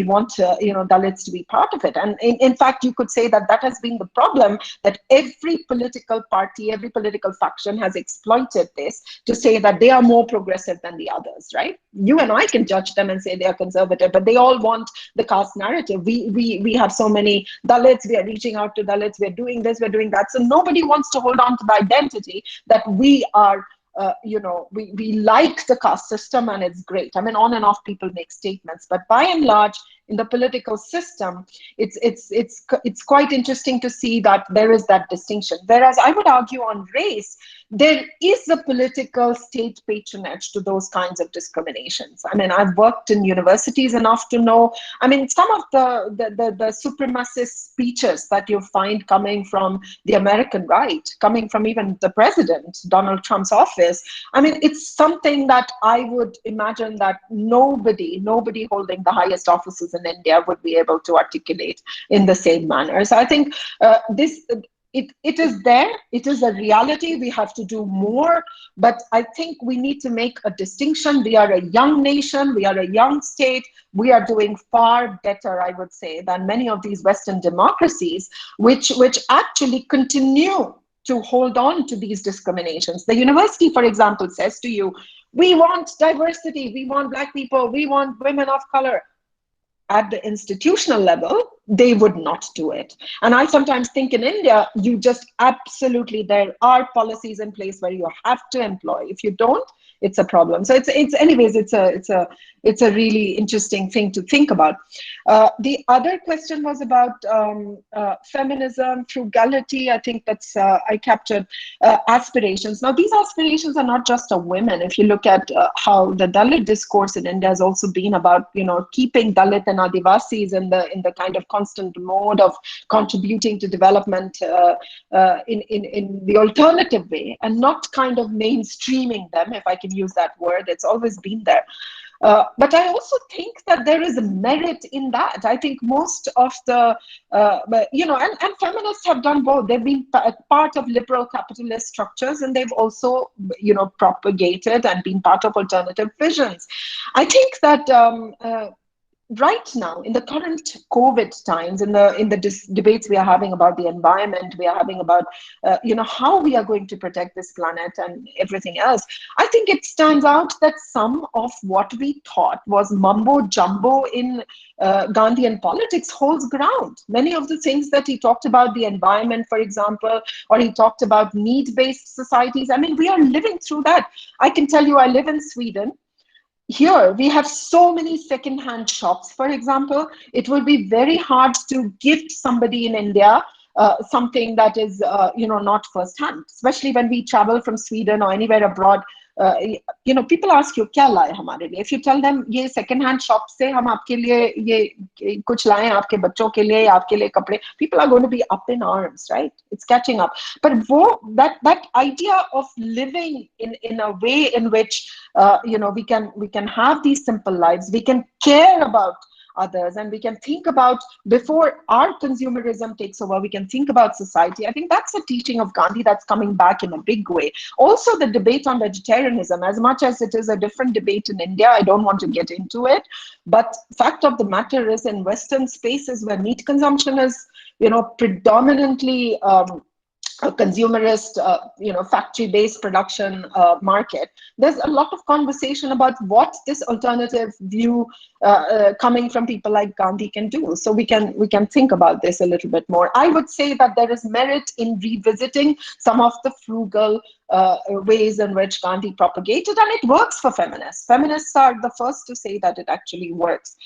want you know, Dalits to be part of it. And in fact, you could say that that has been the problem, that every political party, every political faction has exploited this to say that they are more progressive than the others, right? You and I can judge them and say they are conservative, but they all want the caste narrative. We have so many Dalits, we are reaching out to Dalits, we're doing this, we're doing that. So nobody wants to hold on to the identity that we are you know, we like the caste system and it's great. I mean, on and off people make statements, but by and large, in the political system, it's quite interesting to see that there is that distinction. Whereas I would argue on race, there is a political state patronage to those kinds of discriminations. I mean, I've worked in universities enough to know, I mean, some of the supremacist speeches that you find coming from the American right, coming from even the president, Donald Trump's office, I mean, it's something that I would imagine that nobody holding the highest offices in India would be able to articulate in the same manner. So I think it is there, it is a reality, we have to do more, but I think we need to make a distinction. We are a young nation, we are a young state, we are doing far better, I would say, than many of these Western democracies, which actually continue to hold on to these discriminations. The university, for example, says to you, we want diversity, we want Black people, we want women of color. At the institutional level, they would not do it. And I sometimes think in India, you just absolutely, there are policies in place where you have to employ. If you don't, it's a problem. So anyways, it's a really interesting thing to think about. The other question was about feminism, frugality. I think that's, I captured aspirations. Now, these aspirations are not just of women. If you look at how the Dalit discourse in India has also been about, you know, keeping Dalit and Adivasis in the kind of constant mode of contributing to development in the alternative way, and not kind of mainstreaming them, if I can use that word. It's always been there. But I also think that there is a merit in that. I think most of the, you know, and feminists have done both. They've been part of liberal capitalist structures, and they've also, you know, propagated and been part of alternative visions. I think that right now, in the current COVID times, in the debates we are having about the environment, we are having about how we are going to protect this planet and everything else, I think it stands out that some of what we thought was mumbo jumbo in Gandhian politics holds ground. Many of the things that he talked about, the environment, for example, or he talked about need-based societies. I mean, we are living through that. I can tell you, I live in Sweden. Here, we have so many second-hand shops, for example. It will be very hard to gift somebody in India something that is, not first-hand, especially when we travel from Sweden or anywhere abroad. People ask you, "Kya laye hamare liye?" If you tell them, "Ye second-hand shop se hum aapke liye ye kuch laye hain, aapke bachon ke liye, aapke liye kapde," people are going to be up in arms, right? It's catching up. But that idea of living in a way in which we can have these simple lives, we can care about others, and we can think about, before our consumerism takes over, we can think about society. I think that's a teaching of Gandhi that's coming back in a big way. Also, the debate on vegetarianism, as much as it is a different debate in India, I don't want to get into it, but fact of the matter is, in Western spaces where meat consumption is predominantly a consumerist, factory-based production market, there's a lot of conversation about what this alternative view coming from people like Gandhi can do. So we can think about this a little bit more. I would say that there is merit in revisiting some of the frugal ways in which Gandhi propagated, and it works for feminists. Feminists are the first to say that it actually works.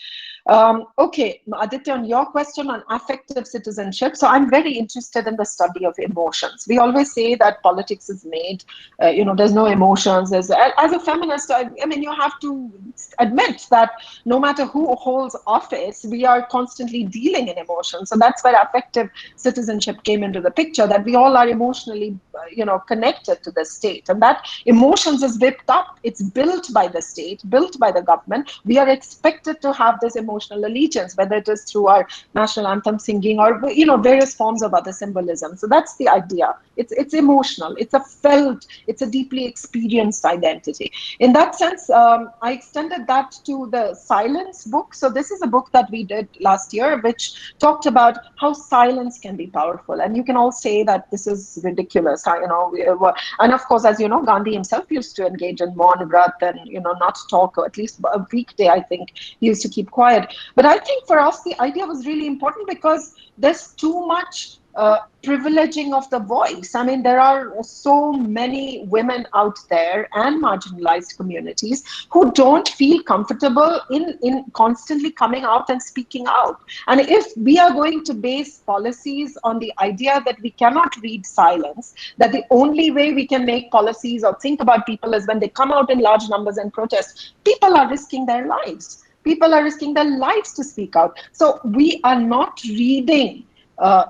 Okay, Aditya, on your question on affective citizenship, so I'm very interested in the study of emotions. We always say that politics is made, there's no emotions. As a feminist, I mean, you have to admit that no matter who holds office, we are constantly dealing in emotions. So that's where affective citizenship came into the picture, that we all are emotionally, connected to the state. And that emotions is whipped up. It's built by the state, built by the government. We are expected to have this emotional allegiance, whether it is through our national anthem singing or various forms of other symbolism. So that's the idea. It's emotional. It's a felt. It's a deeply experienced identity. In that sense, I extended that to the silence book. So this is a book that we did last year, which talked about how silence can be powerful. And you can all say that this is ridiculous. And of course, as you know, Gandhi himself used to engage in Maun Vrat and not talk, or at least a weekday. I think he used to keep quiet. But I think for us, the idea was really important because there's too much privileging of the voice. I mean, there are so many women out there and marginalized communities who don't feel comfortable in constantly coming out and speaking out. And if we are going to base policies on the idea that we cannot read silence, that the only way we can make policies or think about people is when they come out in large numbers and protest, people are risking their lives. People are risking their lives to speak out. So we are not reading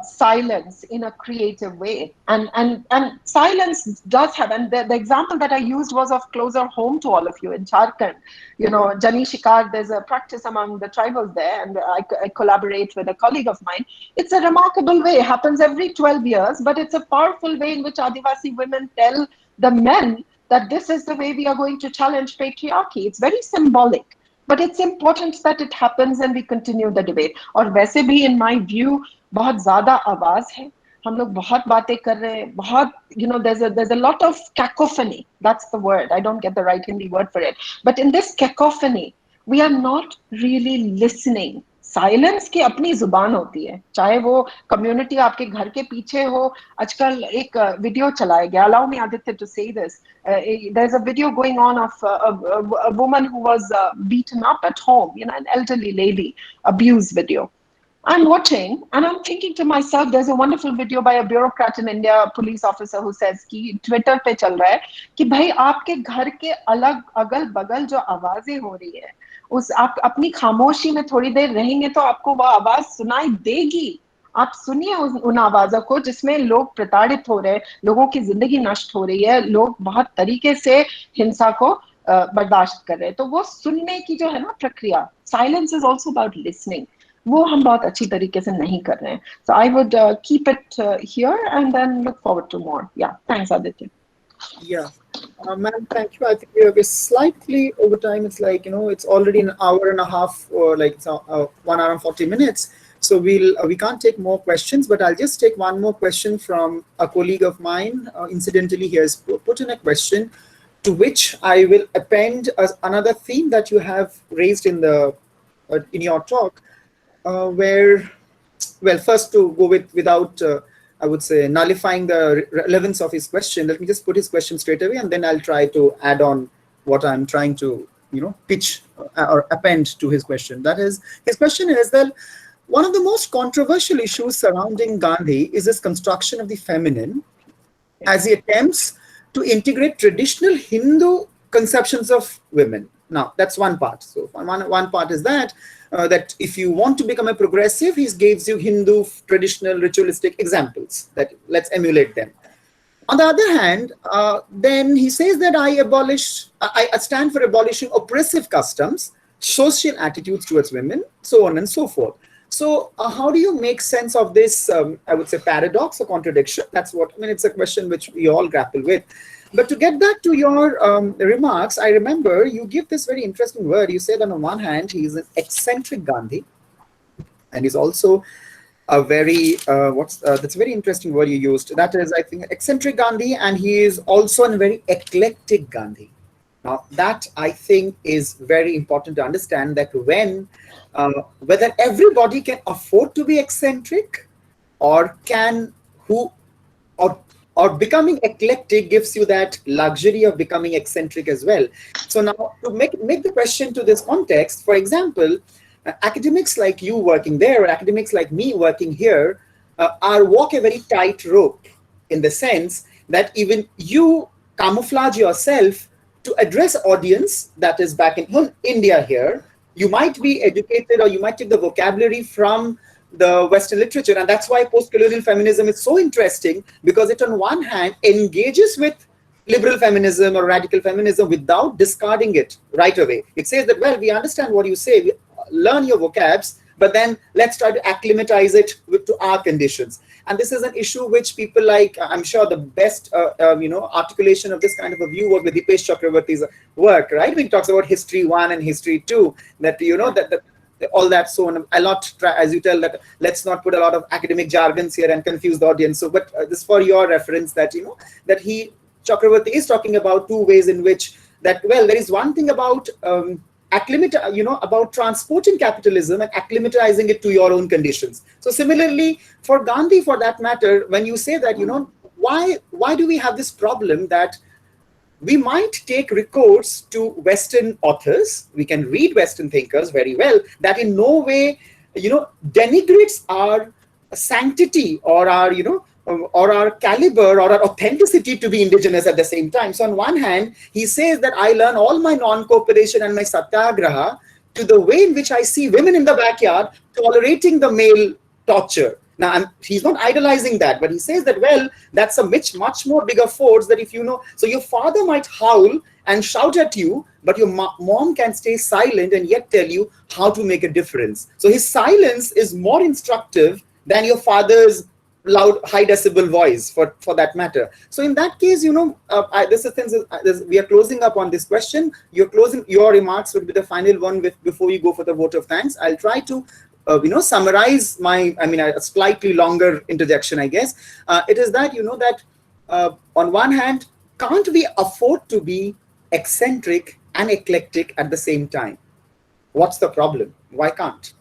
silence in a creative way. And silence does have, and the example that I used was of closer home to all of you in Jharkhand. Jani Shikar, there's a practice among the tribals there, and I collaborate with a colleague of mine. It's a remarkable way. It happens every 12 years, but it's a powerful way in which Adivasi women tell the men that this is the way we are going to challenge patriarchy. It's very symbolic. But it's important that it happens and we continue the debate. और वैसे भी, in my view, बहुत ज़्यादा आवाज़ है. हम लोग बहुत बातें कर रहे हैं. बहुत, there's a lot of cacophony. That's the word. I don't get the right Hindi word for it. But in this cacophony, we are not really listening. Silence की अपनी जुबान होती है, चाहे वो कम्युनिटी आपके घर के पीछे हो. आजकल एक वीडियो चलाया गया, allow me Aditya to say this, there's a video going on of a woman who was beaten up at home, an elderly lady, abuse video. I'm watching and I'm thinking to myself, there's a wonderful video by a bureaucrat in India, a police officer, who says कि Twitter पे चल रहा है कि भाई आपके घर के अलग अगल बगल जो आवाजें हो रही है, उस आप अपनी खामोशी में थोड़ी देर रहेंगे तो आपको वो आवाज सुनाई देगी. आप सुनिए उन आवाजों को जिसमें लोग प्रताड़ित हो रहे हैं, लोगों की जिंदगी नष्ट हो रही है, लोग बहुत तरीके से हिंसा को बर्दाश्त कर रहे हैं. तो वो सुनने की जो है ना प्रक्रिया, silence is also about listening, वो हम बहुत अच्छी तरीके से नहीं कर रहे हैं. So I would keep it here and then look forward to more. Yeah, thanks Aditya.
Yeah, Ma'am, thank you. I think we're slightly over time. It's like, it's already an hour and a half, or like it's 1 hour and 40 minutes. So we can't take more questions, but I'll just take one more question from a colleague of mine. Incidentally, he has put in a question to which I will append another theme that you have raised in in your talk, where, well, first to go without I would say nullifying the relevance of his question, let me just put his question straight away, and then I'll try to add on what I'm trying to pitch or append to his question. That is, his question is that one of the most controversial issues surrounding Gandhi is his construction of the feminine, as he attempts to integrate traditional Hindu conceptions of women. Now, that's one part. So one part is that that if you want to become a progressive, he gives you Hindu traditional ritualistic examples that let's emulate them. On the other hand, then he says that I stand for abolishing oppressive customs, social attitudes towards women, so on and so forth. So how do you make sense of this, I would say, paradox or contradiction? That's what, I mean, it's a question which we all grapple with. But to get back to your remarks, I remember you give this very interesting word. You said on the one hand, he is an eccentric Gandhi, and he's also a very, that's a very interesting word you used. That is, I think, eccentric Gandhi, and he is also a very eclectic Gandhi. Now, that I think is very important to understand, that when, whether everybody can afford to be eccentric, or or becoming eclectic gives you that luxury of becoming eccentric as well. So now, to make the question to this context, for example, academics like you working there, or academics like me working here, walk a very tight rope, in the sense that even you camouflage yourself to address audience that is back in India here. You might be educated, or you might take the vocabulary from the Western literature, and that's why post-colonial feminism is so interesting, because it on one hand engages with liberal feminism or radical feminism without discarding it right away. It says that, well, we understand what you say, learn your vocabs, but then let's try to acclimatize it to our conditions. And this is an issue which people like, I'm sure the best articulation of this kind of a view was with Dipesh Chakravarti's work, right? When he talks about history 1 and history 2, that that all that. So I'll not try, as you tell, that let's not put a lot of academic jargons here and confuse the audience. So, but this for your reference, that that Chakravarti is talking about two ways in which that, well, there is one thing about about transporting capitalism and acclimatizing it to your own conditions. So similarly for Gandhi, for that matter, when you say that, why do we have this problem that we might take recourse to Western authors, we can read Western thinkers very well, that in no way, denigrates our sanctity or our, or our caliber or our authenticity to be indigenous at the same time. So on one hand, he says that I learn all my non-cooperation and my satyagraha to the way in which I see women in the backyard tolerating the male torture. Now, he's not idolizing that, but he says that, well, that's a much more bigger force, that if so your father might howl and shout at you, but your mom can stay silent and yet tell you how to make a difference. So his silence is more instructive than your father's loud, high decibel voice, for that matter. So in that case, we are closing up on this question. You're closing, your remarks will be the final one before you go for the vote of thanks. I'll try to summarize a slightly longer interjection, I guess. It is that, that on one hand, can't we afford to be eccentric and eclectic at the same time? What's the problem? Why can't?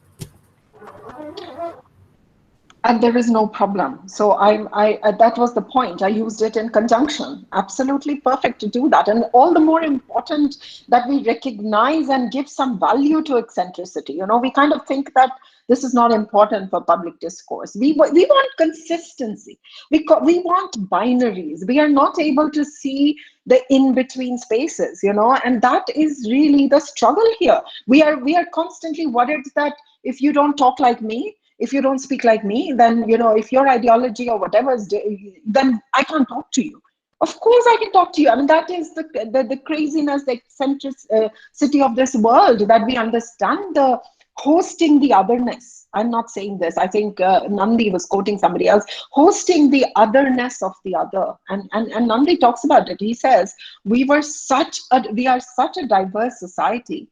And there is no problem. So that was the point. I used it in conjunction. Absolutely perfect to do that. And all the more important that we recognize and give some value to eccentricity. We kind of think that this is not important for public discourse. We want consistency. We want binaries. We are not able to see the in-between spaces, and that is really the struggle here. We are constantly worried that if you don't talk like me, if you don't speak like me, then, if your ideology or whatever is, then I can't talk to you. Of course I can talk to you. I mean, that is the craziness, the eccentricity of this world, that we understand the hosting the otherness. I'm not saying this. I think Nandi was quoting somebody else, hosting the otherness of the other. And Nandi talks about it. He says, we are such a diverse society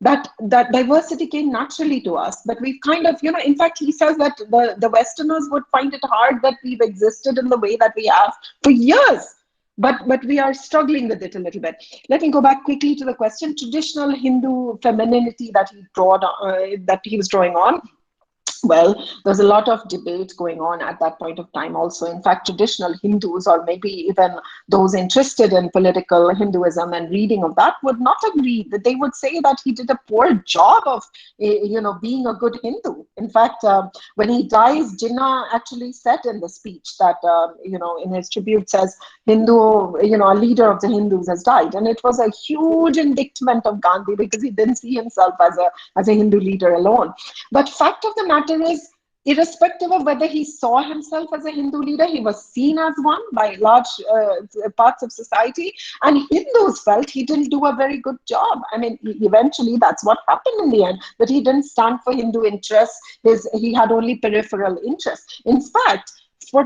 that diversity came naturally to us, but we've kind of, in fact, he says that the Westerners would find it hard that we've existed in the way that we have for years. But we are struggling with it a little bit. Let me go back quickly to the question. Traditional Hindu femininity that he was drawing on. Well, there's a lot of debate going on at that point of time also. In fact, traditional Hindus, or maybe even those interested in political Hinduism and reading of that, would not agree. That they would say that he did a poor job of, being a good Hindu. In fact, when he dies, Jinnah actually said in the speech that, in his tribute says, Hindu, a leader of the Hindus has died. And it was a huge indictment of Gandhi because he didn't see himself as a Hindu leader alone. But fact of the matter is, irrespective of whether he saw himself as a Hindu leader, he was seen as one by large parts of society, and Hindus felt he didn't do a very good job. I mean, eventually that's what happened in the end, that he didn't stand for Hindu interests. He had only peripheral interests. In fact,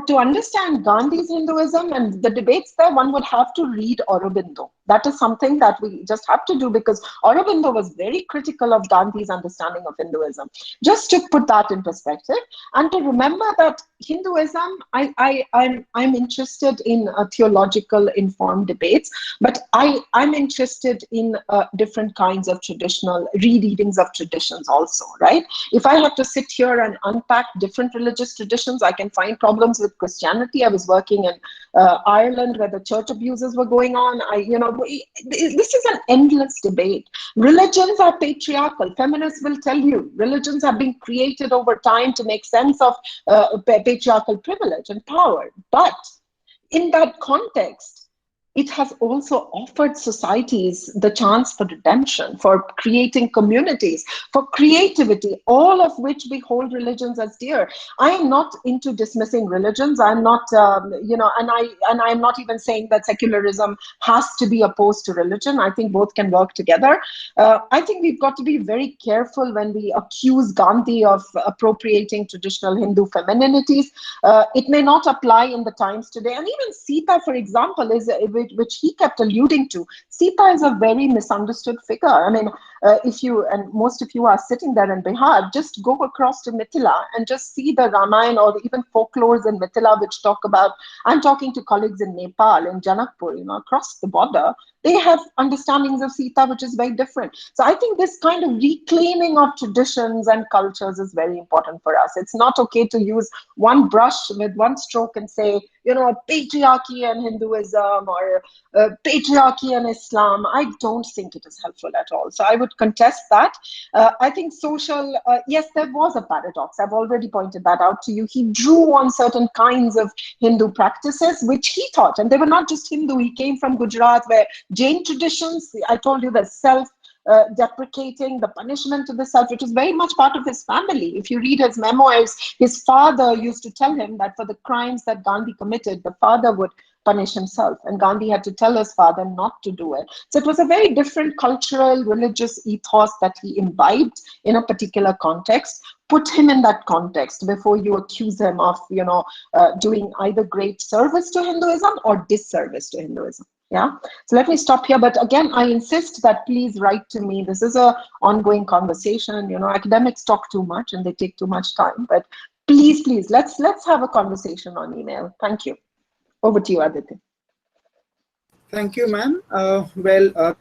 to understand Gandhi's Hinduism and the debates there, one would have to read Aurobindo. That is something that we just have to do, because Aurobindo was very critical of Gandhi's understanding of Hinduism. Just to put that in perspective, and to remember that Hinduism, I'm interested in theological informed debates, but I'm interested in different kinds of traditional rereadings of traditions also, right? If I have to sit here and unpack different religious traditions, I can find problems with Christianity. I was working in Ireland where the church abuses were going on. This is an endless debate. Religions are patriarchal. Feminists will tell you religions have been created over time to make sense of patriarchal privilege and power. But in that context, it has also offered societies the chance for redemption, for creating communities, for creativity, all of which we hold religions as dear. I am not into dismissing religions. I'm not, and I'm not even saying that secularism has to be opposed to religion. I think both can work together. I think we've got to be very careful when we accuse Gandhi of appropriating traditional Hindu femininities. It may not apply in the times today. And even Sita, for example, which he kept alluding to. Sita is a very misunderstood figure. I mean, if you, and most of you are sitting there in Bihar, just go across to Mithila and just see the Ramayana or even folklores in Mithila which talk about, I'm talking to colleagues in Nepal, in Janakpur, across the border, they have understandings of Sita which is very different. So I think this kind of reclaiming of traditions and cultures is very important for us. It's not okay to use one brush with one stroke and say, patriarchy and Hinduism or patriarchy and Islam. I don't think it is helpful at all. So I would contest that. I think social, yes, there was a paradox. I've already pointed that out to you. He drew on certain kinds of Hindu practices, which he taught. And they were not just Hindu. He came from Gujarat, where Jain traditions, I told you, the self-deprecating, the punishment to the self, which is very much part of his family. If you read his memoirs, his father used to tell him that for the crimes that Gandhi committed, the father would punish himself, and Gandhi had to tell his father not to do it. So it was a very different cultural, religious ethos that he imbibed in a particular context. Put him in that context before you accuse him of, doing either great service to Hinduism or disservice to Hinduism. Yeah. So let me stop here. But again, I insist that please write to me. This is an ongoing conversation. Academics talk too much and they take too much time. But please, let's have a conversation on email. Thank you. Over to you, Aditya.
Thank you, ma'am.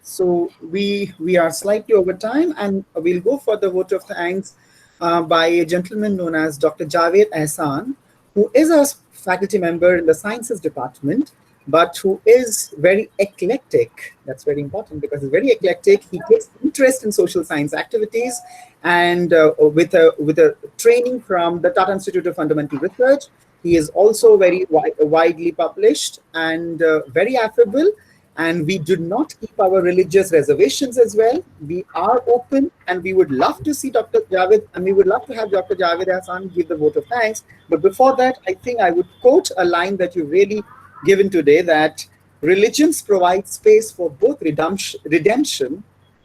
So we are slightly over time, and we'll go for the vote of thanks by a gentleman known as Dr. Javed Ehsan, who is a faculty member in the Sciences Department, but who is very eclectic. That's very important because he's very eclectic. He takes interest in social science activities, and with a training from the Tata Institute of Fundamental Research. He is also very widely published and very affable. And we do not keep our religious reservations as well. We are open, and we would love to see Dr. Javed, and we would love to have Dr. Javed Ehsan give the vote of thanks. But before that, I think I would quote a line that you've really given today, that religions provide space for both redemption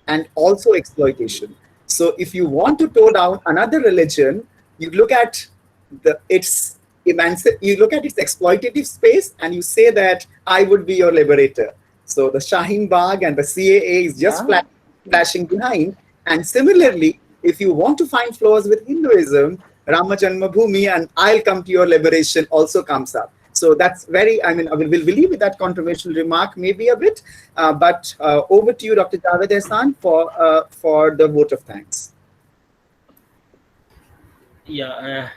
and also exploitation. So if you want to toe down another religion, you look at its you look at its exploitative space and you say that I would be your liberator. So the Shaheen Bagh and the CAA is just flashing behind. And similarly, if you want to find flaws with Hinduism, Rama Janmabhoomi and I'll come to your liberation also comes up. So that's very, I mean, we'll leave with that controversial remark maybe a bit, but over to you, Dr. Javed Ehsan, for the vote of thanks.
Yeah,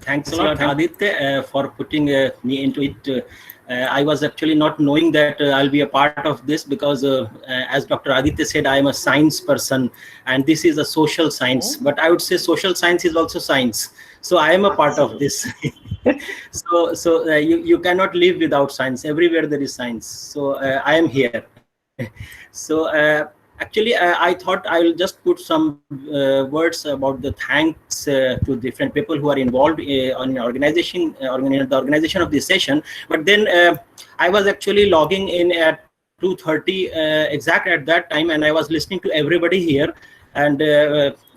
thanks a lot, Aditya, for putting me into it. I was actually not knowing that I'll be a part of this because, as Dr. Aditya said, I am a science person, and this is a social science. But I would say social science is also science. So I am a part of this. So you cannot live without science. Everywhere there is science. So I am here. So actually, I thought I will just put some words about the thanks to different people who are involved on the organization of this session. But then I was actually logging in at 2:30 exact at that time, and I was listening to everybody here, and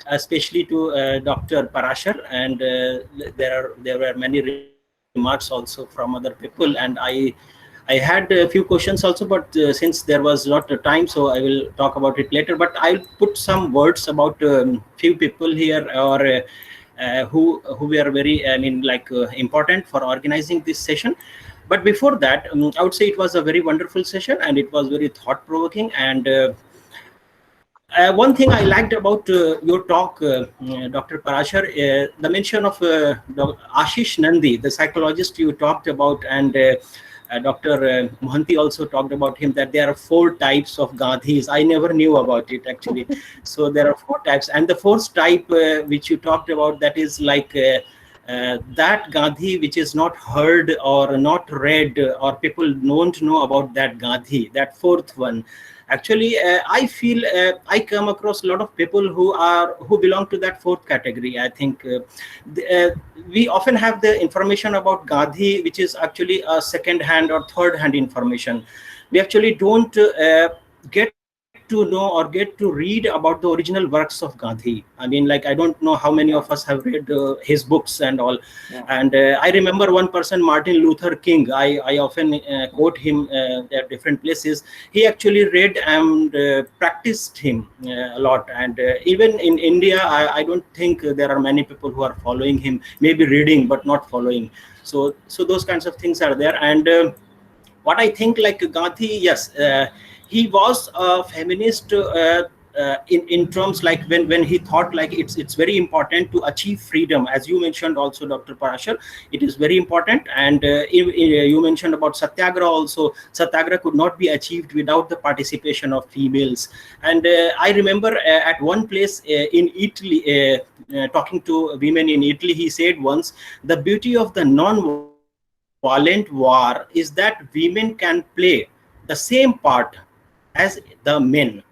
especially to Dr. Parashar, and there were many remarks also from other people, and I had a few questions also, but since there was not time, so I will talk about it later. But I'll put some words about few people here, or who were very, important for organizing this session. But before that, I would say it was a very wonderful session, and it was very thought-provoking. And one thing I liked about your talk, Dr. Parashar, the mention of Ashish Nandi, the psychologist you talked about, and Dr. Mohanty also talked about him, that there are 4 types of Gandhis. I never knew about it, actually. So there are 4 types. And the 4th type which you talked about, that is like that Gandhi which is not heard or not read, or people don't know about that Gandhi, that 4th one. Actually, I feel I come across a lot of people who belong to that 4th category. I think we often have the information about Gandhi, which is actually a second-hand or third-hand information. We actually don't get to know or get to read about the original works of Gandhi. I mean, like, I don't know how many of us have read his books and all. Yeah. And I remember one person, Martin Luther King. I often quote him at different places. He actually read and practiced him a lot. And even in India, I don't think there are many people who are following him, maybe reading but not following. So those kinds of things are there. And what I think, like Gandhi, yes, he was a feminist in terms like when he thought like it's very important to achieve freedom, as you mentioned also, Dr. Parashar. It is very important. And you mentioned about Satyagraha also. Satyagraha could not be achieved without the participation of females. And I remember at one place in Italy, talking to women in Italy, he said once, the beauty of the non-violent war is that women can play the same part as the men.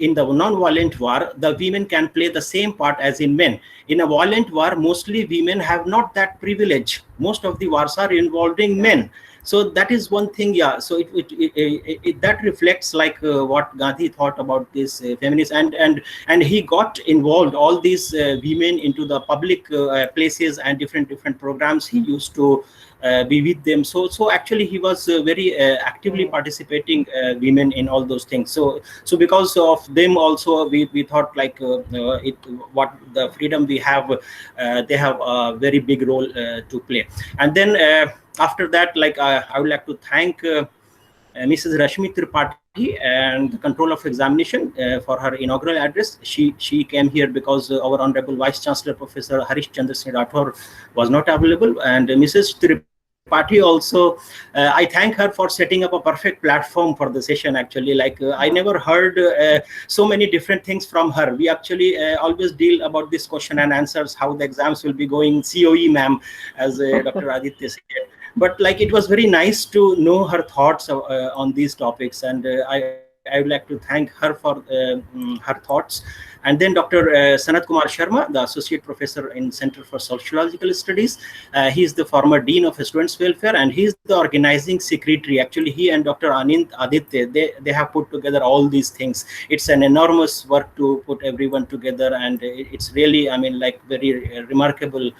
In the non-violent war, the women can play the same part as in men. In a violent war, mostly women have not that privilege. Most of the wars are involving men. So that is one thing, yeah. So that reflects like what Gandhi thought about this feminist, and he got involved all these women into the public places and different programs. He used to be with them. So actually he was very actively participating women in all those things. So because of them also, we thought like what the freedom we have, they have a very big role to play. And then after that, like I would like to thank Mrs. Rashmi Tripathi and the Control of Examination for her inaugural address. She came here because our Honorable Vice Chancellor Professor Harish Chandra Singh Rathore was not available, and Mrs. Tripathi also, I thank her for setting up a perfect platform for the session. Actually, like I never heard so many different things from her. We actually always deal about this question and answers, how the exams will be going, COE ma'am, as Dr. Aditya said. But like it was very nice to know her thoughts on these topics, and I would like to thank her for her thoughts. And then Dr. Sanat Kumar Sharma, the Associate Professor in Center for Sociological Studies. He is the former Dean of Students' Welfare, and he is the organizing secretary. Actually, he and Dr. Aditya, they have put together all these things. It's an enormous work to put everyone together, and it's really, I mean, like very remarkable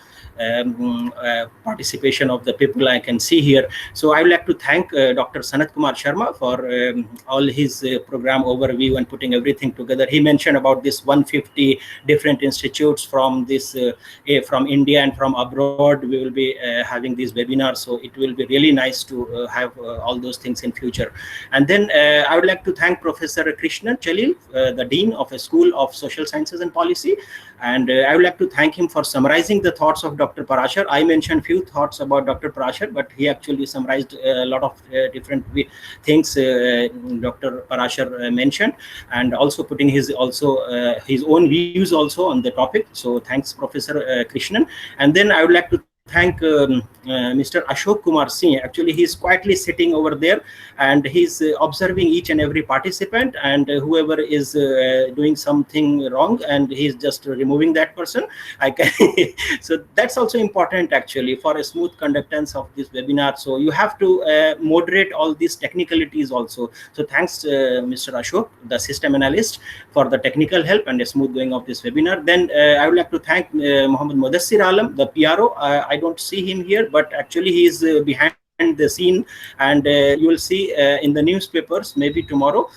participation of the people I can see here. So I would like to thank Dr. Sanat Kumar Sharma for all his program overview and putting everything together. He mentioned about this 150 different institutes from this from India and from abroad. We will be having these webinars, so it will be really nice to have all those things in future. And then I would like to thank Professor Krishnan Chalil, the Dean of a School of Social Sciences and Policy. And I would like to thank him for summarizing the thoughts of Dr. Parashar. I mentioned few thoughts about Dr. Parashar, but he actually summarized a lot of different things Dr. Parashar mentioned, and also putting his own views also on the topic. So thanks, Professor Krishnan. And then I would like to thank Mr. Ashok Kumar Singh. Actually, he's quietly sitting over there, and he's observing each and every participant, and whoever is doing something wrong, and he's just removing that person. I can so that's also important actually for a smooth conductance of this webinar. So you have to moderate all these technicalities also. So thanks, Mr. Ashok, the system analyst, for the technical help and a smooth going of this webinar. Then I would like to thank Mohammed Mudassir Alam, the PRO. I don't see him here, but actually he is behind the scene, and you will see in the newspapers maybe tomorrow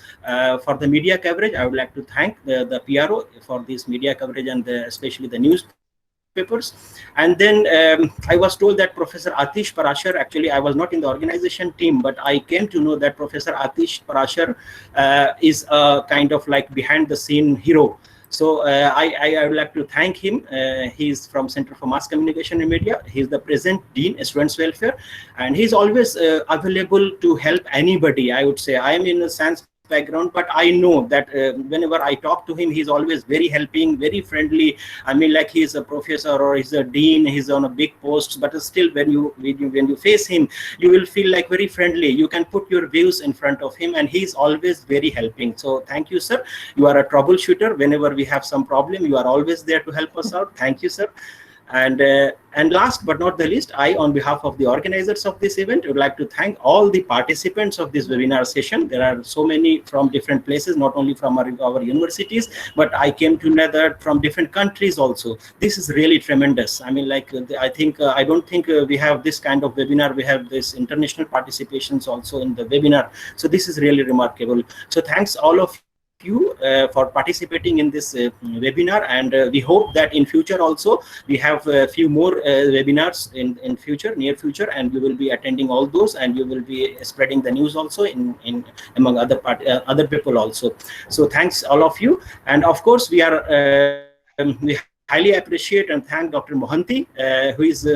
for the media coverage. I would like to thank the PRO for this media coverage, and especially the newspapers. And then I was told that Professor Atish Parashar, actually I was not in the organization team, but I came to know that Professor Atish Parashar is a kind of like behind the scene hero. So I would like to thank him. He's from Center for Mass Communication and Media. He's the present Dean, Students' Welfare, and he's always available to help anybody. I would say I am in a science background, but I know that whenever I talk to him, he's always very helping, very friendly. I mean, like he's a professor or he's a dean, he's on a big post, but still when you face him, you will feel like very friendly. You can put your views in front of him, and he's always very helping. So thank you, sir. You are a troubleshooter. Whenever we have some problem, you are always there to help us out. Thank you, sir. And last but not the least, I, on behalf of the organizers of this event, would like to thank all the participants of this webinar session. There are so many from different places, not only from our universities, but I came to know that from different countries also. This is really tremendous. I mean, like I don't think we have this kind of webinar. We have this international participations also in the webinar. So this is really remarkable. So thanks all of you for participating in this webinar, and we hope that in future also we have a few more webinars in near future, and we will be attending all those, and you will be spreading the news also in among other people also. So thanks all of you, and of course we highly appreciate and thank Dr. Mohanty, who is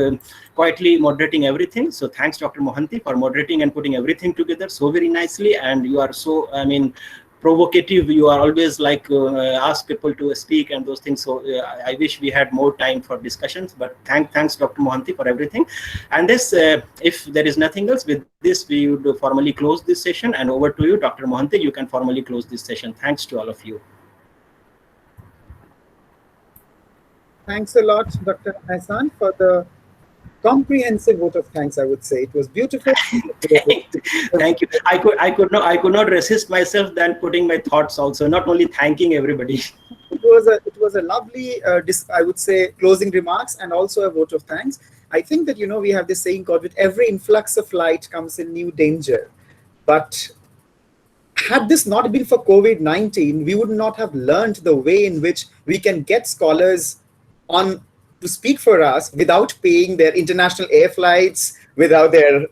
quietly moderating everything. So thanks, Dr. Mohanty, for moderating and putting everything together so very nicely. And you are so, I mean, provocative. You are always like ask people to speak and those things. So I wish we had more time for discussions, but thanks Dr. Mohanty for everything. And this, if there is nothing else, with this we would formally close this session, and over to you, Dr. Mohanty. You can formally close this session. Thanks to all of you.
Thanks a lot, Dr. Ahsan, for the comprehensive vote of thanks. I would say it was beautiful.
Thank you. I could not resist myself than putting my thoughts also, not only thanking everybody.
It was a lovely, I would say, closing remarks and also a vote of thanks. I think that, we have this saying called, with every influx of light comes a new danger. But had this not been for COVID-19, we would not have learned the way in which we can get scholars on to speak for us without paying their international air flights, without their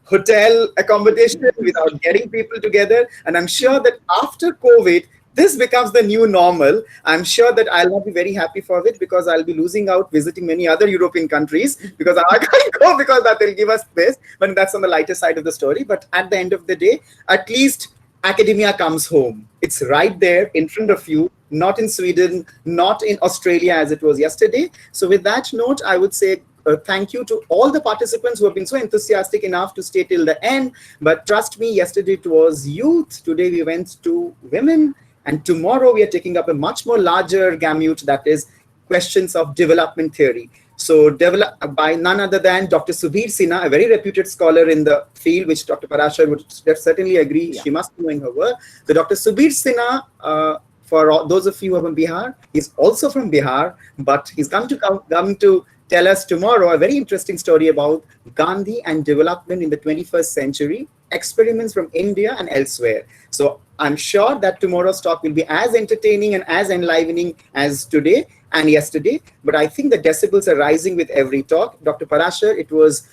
hotel accommodation, without getting people together. And I'm sure that after COVID, this becomes the new normal. I'm sure that I'll not be very happy for it, because I'll be losing out visiting many other European countries, because I can't go because that will give us this. But that's on the lighter side of the story. But at the end of the day, at least academia comes home. It's right there in front of you, not in Sweden, not in Australia as it was yesterday. So with that note, I would say thank you to all the participants who have been so enthusiastic enough to stay till the end. But trust me, yesterday it was youth, today we went to women, and tomorrow we are taking up a much more larger gamut, that is questions of development theory. So developed by none other than Dr. Subir Sinha, a very reputed scholar in the field, which Dr. Parashar would certainly agree she must be knowing her work. So Dr. Subir Sinha, for all, those of you who are from Bihar, he's also from Bihar, but he's come to tell us tomorrow a very interesting story about Gandhi and development in the 21st century, experiments from India and elsewhere. So I'm sure that tomorrow's talk will be as entertaining and as enlivening as today and yesterday, but I think the decibels are rising with every talk. Dr. Parashar, it was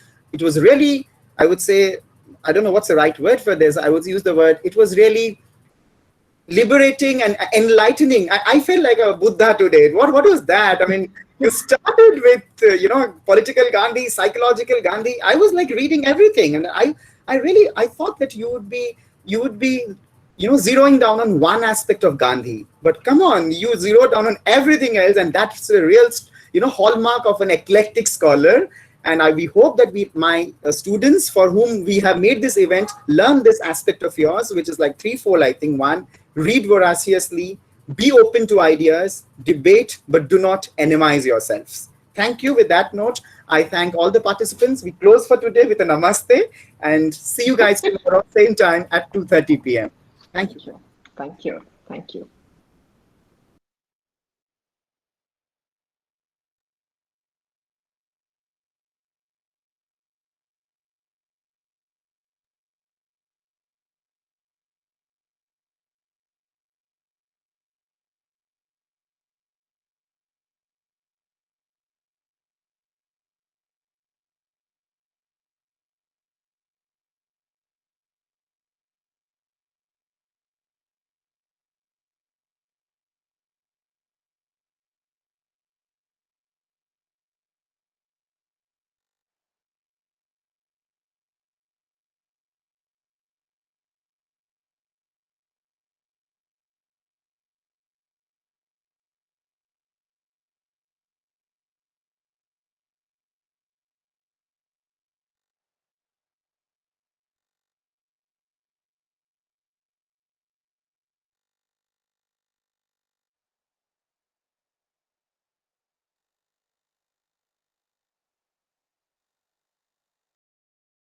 really, I would say, I don't know what's the right word for this, I would use the word, it was really liberating and enlightening. I felt like a Buddha today. What was that? I mean, you started with, political Gandhi, psychological Gandhi. I was like reading everything. And I thought that you would be, zeroing down on one aspect of Gandhi. But come on, you zeroed down on everything else. And that's a real, hallmark of an eclectic scholar. And we hope that my students for whom we have made this event learn this aspect of yours, which is like threefold, I think. One, read voraciously, be open to ideas, debate, but do not enemize yourselves. Thank you. With that note, I thank all the participants. We close for today with a namaste and see you guys tomorrow, same time at 2:30 p.m. Thank you.
Thank you. Thank you.